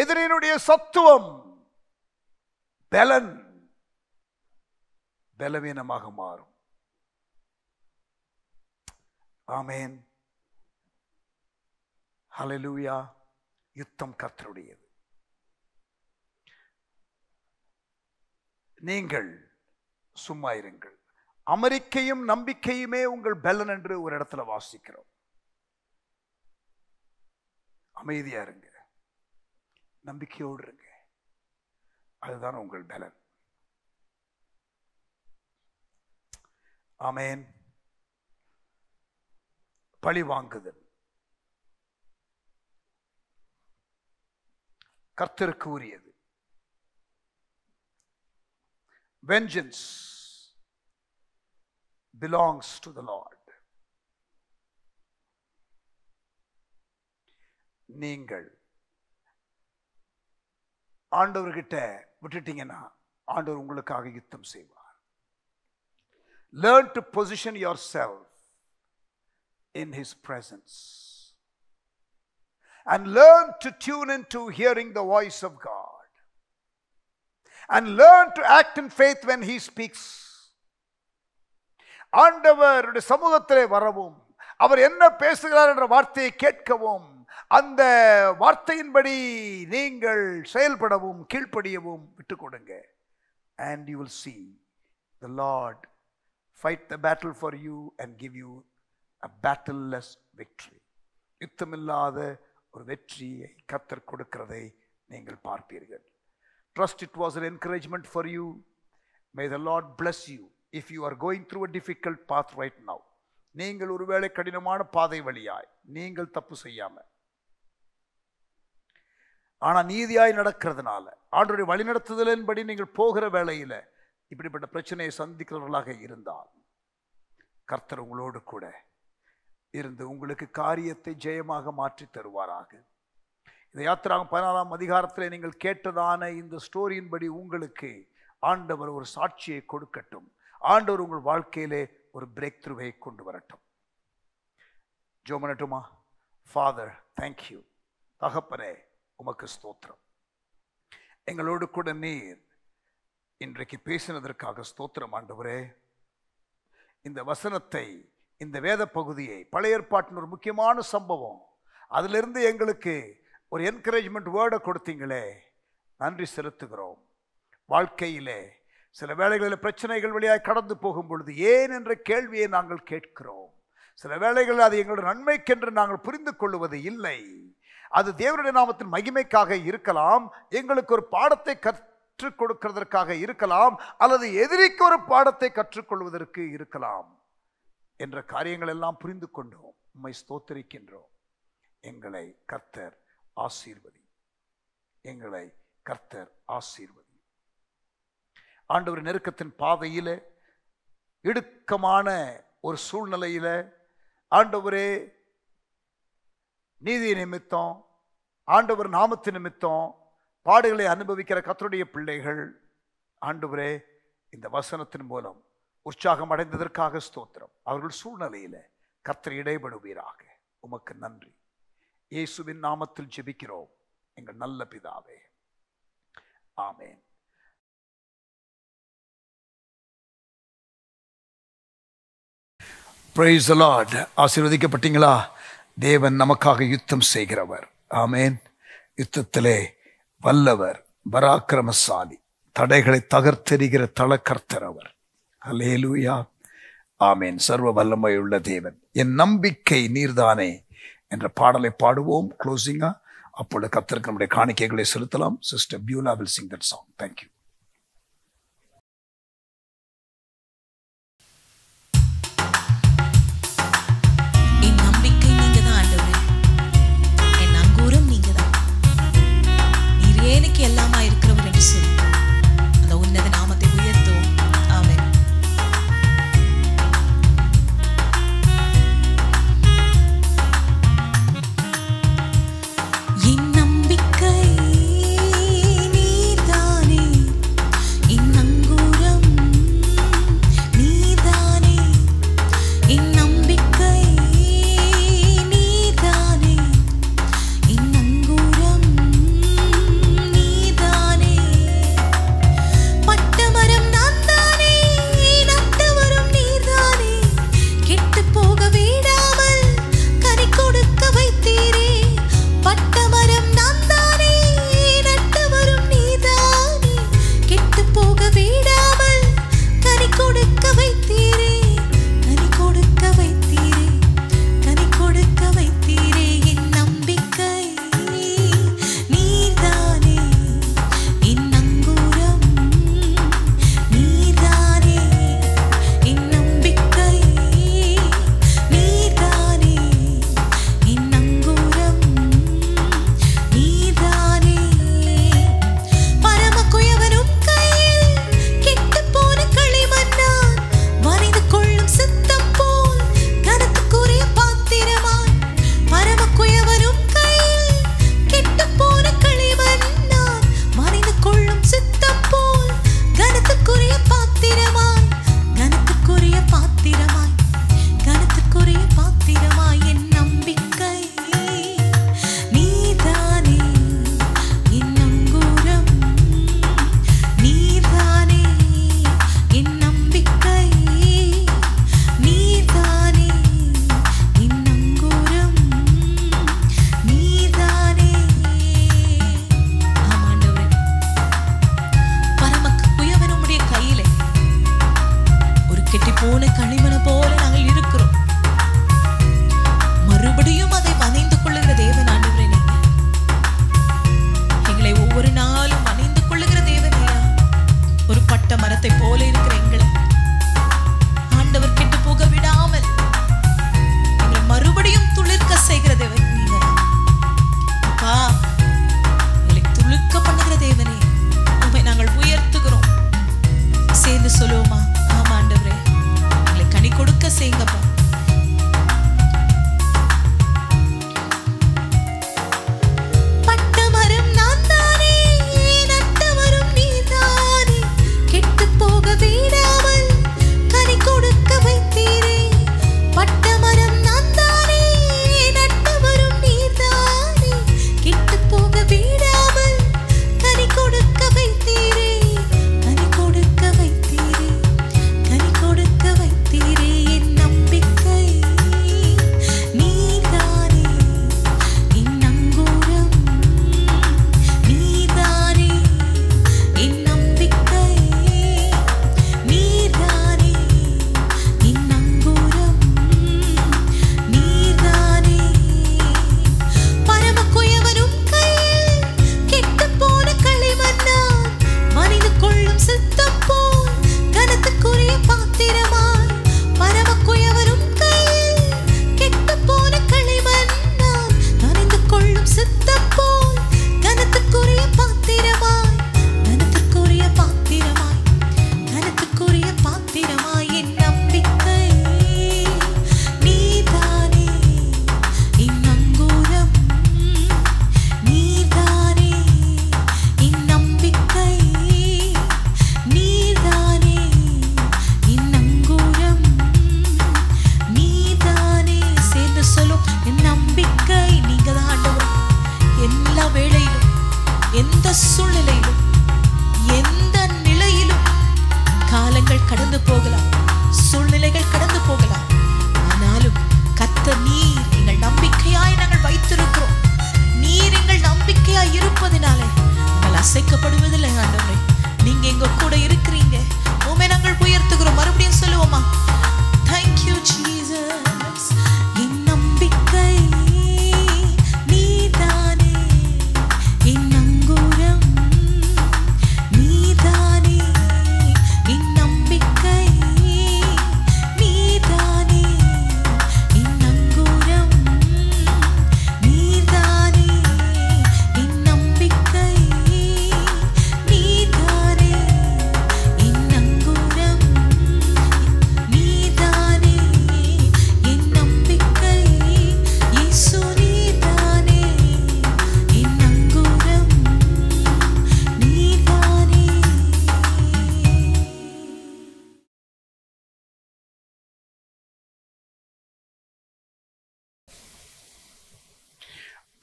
எதிரியினுடைய சத்துவம், பலன் பலவீனமாக மாறும். ஆமென். ஹல்லேலூயா. யுத்தம் கர்த்தருடையது. நீங்கள் சும்மா இருங்கள். அமெரிக்கையும் நம்பிக்கையுமே உங்கள் பலன் என்று ஒரு இடத்துல வாசிக்கிறோம். அமைதியா இருங்க, நம்பிக்கையோடு இருங்க, அதுதான் உங்கள் பலன். ஆமென். பழி வாங்குதல் கர்த்தருக்கு உரியது. Vengeance belongs to the Lord. நீங்கள் ஆண்டவர்கிட்ட விட்டுட்டீங்கன்னா ஆண்டவர் உங்களுக்காக யுத்தம் செய்வார். Learn to position yourself in His presence and learn to tune into hearing the voice of God. And learn to act in faith when He speaks. ஆண்டவருடைய சமூகத்திலே வரவும், அவர் என்ன பேசுகிறார் என்ற வார்த்தையை கேட்கவும், அந்த வார்த்தையின்படி நீங்கள் செயல்படவும் கீழ்ப்படியவும் விட்டுக் கொடுங்க. and you will see the Lord fight the battle for you and give you a battle-less victory. யுத்தமில்லாத ஒரு வெற்றியை கர்த்தர் கொடுக்கிறதை நீங்கள் பார்ப்பீர்கள். Trust it was an encouragement for you. May the Lord bless you if you are going through a difficult path right now. நீங்கள் ஒருவேளை கடினமான பாதை வழியாய் நீங்கள் தப்பு செய்யாம ஆனா நீதியாய் நடக்கிறதுனால ஆண்டவருடைய வழிநடத்துதலின்படி நீங்கள் போகிற வேளையில இப்படிப்பட்ட பிரச்சனையை சந்திக்கிறவர்களாக இருந்தால் கர்த்தர் உங்களோடு கூட இருந்து உங்களுக்கு காரியத்தை ஜெயமாக மாற்றி தருவாராக. இந்த யாத்திராகம் 14ஆம் அதிகாரத்தில் நீங்கள் கேட்டதான இந்த ஸ்டோரியின்படி உங்களுக்கு ஆண்டவர் ஒரு சாட்சியை கொடுக்கட்டும். ஆண்டவர் உங்கள் வாழ்க்கையிலே ஒரு பிரேக் த்ரூவை கொண்டு வரட்டும். ஜெபம் பண்ணட்டுமா? Father, thank you. தகப்பனே, உமக்கு ஸ்தோத்திரம். எங்களோடு கூட நீர் இன்றைக்கு பேசினதற்காக ஸ்தோத்திரம் ஆண்டவரே. இந்த வசனத்தை, இந்த வேத பகுதியை, பழைய ஏற்பாட்டின் ஒரு முக்கியமான சம்பவம், அதிலிருந்து எங்களுக்கு ஒரு என்கரேஜ்மெண்ட் வேர்டை கொடுத்தீங்களே, நன்றி செலுத்துகிறோம். வாழ்க்கையிலே சில வேளைகளில் பிரச்சனைகள் வழியாக கடந்து போகும் பொழுது ஏன் என்ற கேள்வியை நாங்கள் கேட்கிறோம். சில வேளைகளில் அது எங்களுடைய நன்மைக்கென்று நாங்கள் புரிந்து கொள்வது இல்லை. அது தேவனுடைய நாமத்தின் மகிமைக்காக இருக்கலாம், எங்களுக்கு ஒரு பாடத்தை கற்றுக் கொடுக்கிறதற்காக இருக்கலாம், அல்லது எதிரிக்கு ஒரு பாடத்தை கற்றுக்கொள்வதற்கு இருக்கலாம் என்ற காரியங்கள் எல்லாம் புரிந்து கொண்டோம். உம்மை ஸ்தோத்திரிக்கின்றோம். எங்களை கர்த்தர் ஆசீர்வதி, எங்களை கர்த்தர் ஆசீர்வதி. ஆண்டவர் நெருக்கத்தின் பாதையில, இடுக்கமான ஒரு சூழ்நிலையில ஆண்டவரே நீதி நிமித்தம், ஆண்டவர் நாமத்து நிமித்தம் பாடுகளை அனுபவிக்கிற கர்த்தருடைய பிள்ளைகள் ஆண்டவரே இந்த வசனத்தின் மூலம் உற்சாகம் அடைந்ததற்காக ஸ்தோத்திரம். அவர்கள் சூழ்நிலையில கர்த்தர் இடைபடுவீராக. உமக்கு நன்றி. இயேசுவின் நாமத்தில் ஜெபிக்கிறோம் எங்கள் நல்ல பிதாவே, ஆமென். Praise the Lord. ஆசீர்வதிக்கப்பட்டீங்களா? தேவன் நமக்காக யுத்தம் செய்கிறவர். ஆமென். யுத்தத்திலே வல்லவர், பராக்கிரமசாலி, தடைகளை தகர்த்தெறிகிற தளக்கர்த்தர் அவர். ஹல்லேலூயா, ஆமென். சர்வ வல்லமையுள்ள தேவன். என் நம்பிக்கை நீர்தானே என்ற பாடலை பாடுவோம் க்ளோசிங்கா. அப்பொழுது கர்த்தருக்கு நம்முடைய காணிக்கைகளை செலுத்தலாம். Sister Beulah will sing that song. Thank you. எனக்கு எல்லாமா இருக்கிறவர் என்று சொல்லி அந்த உன்னத நாமத்தை உயர்த்துவோம். ஆமென். என் நம்பிக்கை நீர்தானே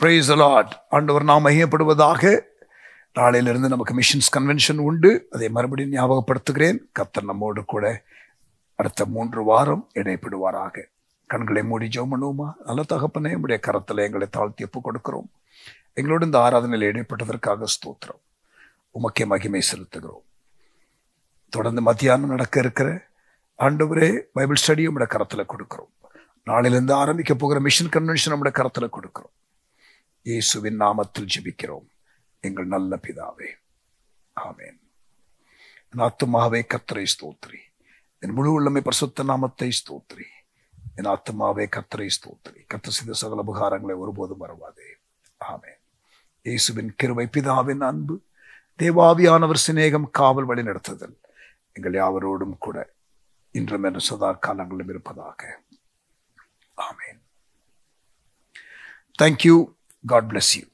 பிரைஸ் தி லார்ட். ஆண்டவர் நாம் மகிமைப்படுவதாக. நாளையிலிருந்து நமக்கு மிஷன்ஸ் கன்வென்ஷன் உண்டு. அதை மறுபடியும் ஞாபகப்படுத்துகிறேன். கர்த்தர் நம்மோடு கூட அடுத்த 3 வாரம் இடைப்படுவாராக. கண்களை மூடி ஜெபம் பண்ணுவோமா? நல்ல தகப்பனே, உடைய கரத்தில் எங்களை தாழ்த்தி ஒப்பு கொடுக்கிறோம். எங்களோடு இந்த ஆராதனையில் இடைப்பட்டதற்காக ஸ்தோத்திரம். உமக்கே மகிமை செலுத்துகிறோம். தொடர்ந்து மத்தியானம் நடக்க இருக்கிற ஆண்டவரே பைபிள் ஸ்டடியும் உடைய கரத்தில் கொடுக்கிறோம். நாளிலிருந்து ஆரம்பிக்க போகிற மிஷன் கன்வென்ஷன் நம்முடைய கரத்தில் கொடுக்கிறோம். இயேசுவின் நாமத்தில் ஜெபிக்கிறோம் எங்கள் நல்ல பிதாவே, ஆமென். என் ஆத்துமாவே கர்த்தரை ஸ்தோத்திரி, என் முழு உள்ளமே பரிசுத்த நாமத்தை ஸ்தோத்திரி. என் ஆத்துமாவே கர்த்தரை ஸ்தோத்திரி, கர்த்தர் செய்த சகல உபகாரங்களை ஒருபோதும் மறவாதே. ஆமென். இயேசுவின் கிருபை, பிதாவின் அன்பு, தேவாவியானவர் சிநேகம், காவல் வழி நடத்துதல் எங்கள் யாவரோடும் கூட இன்றும் என்ற சதா காலங்களிலும் இருப்பதாக. ஆமென். Thank you. God bless you.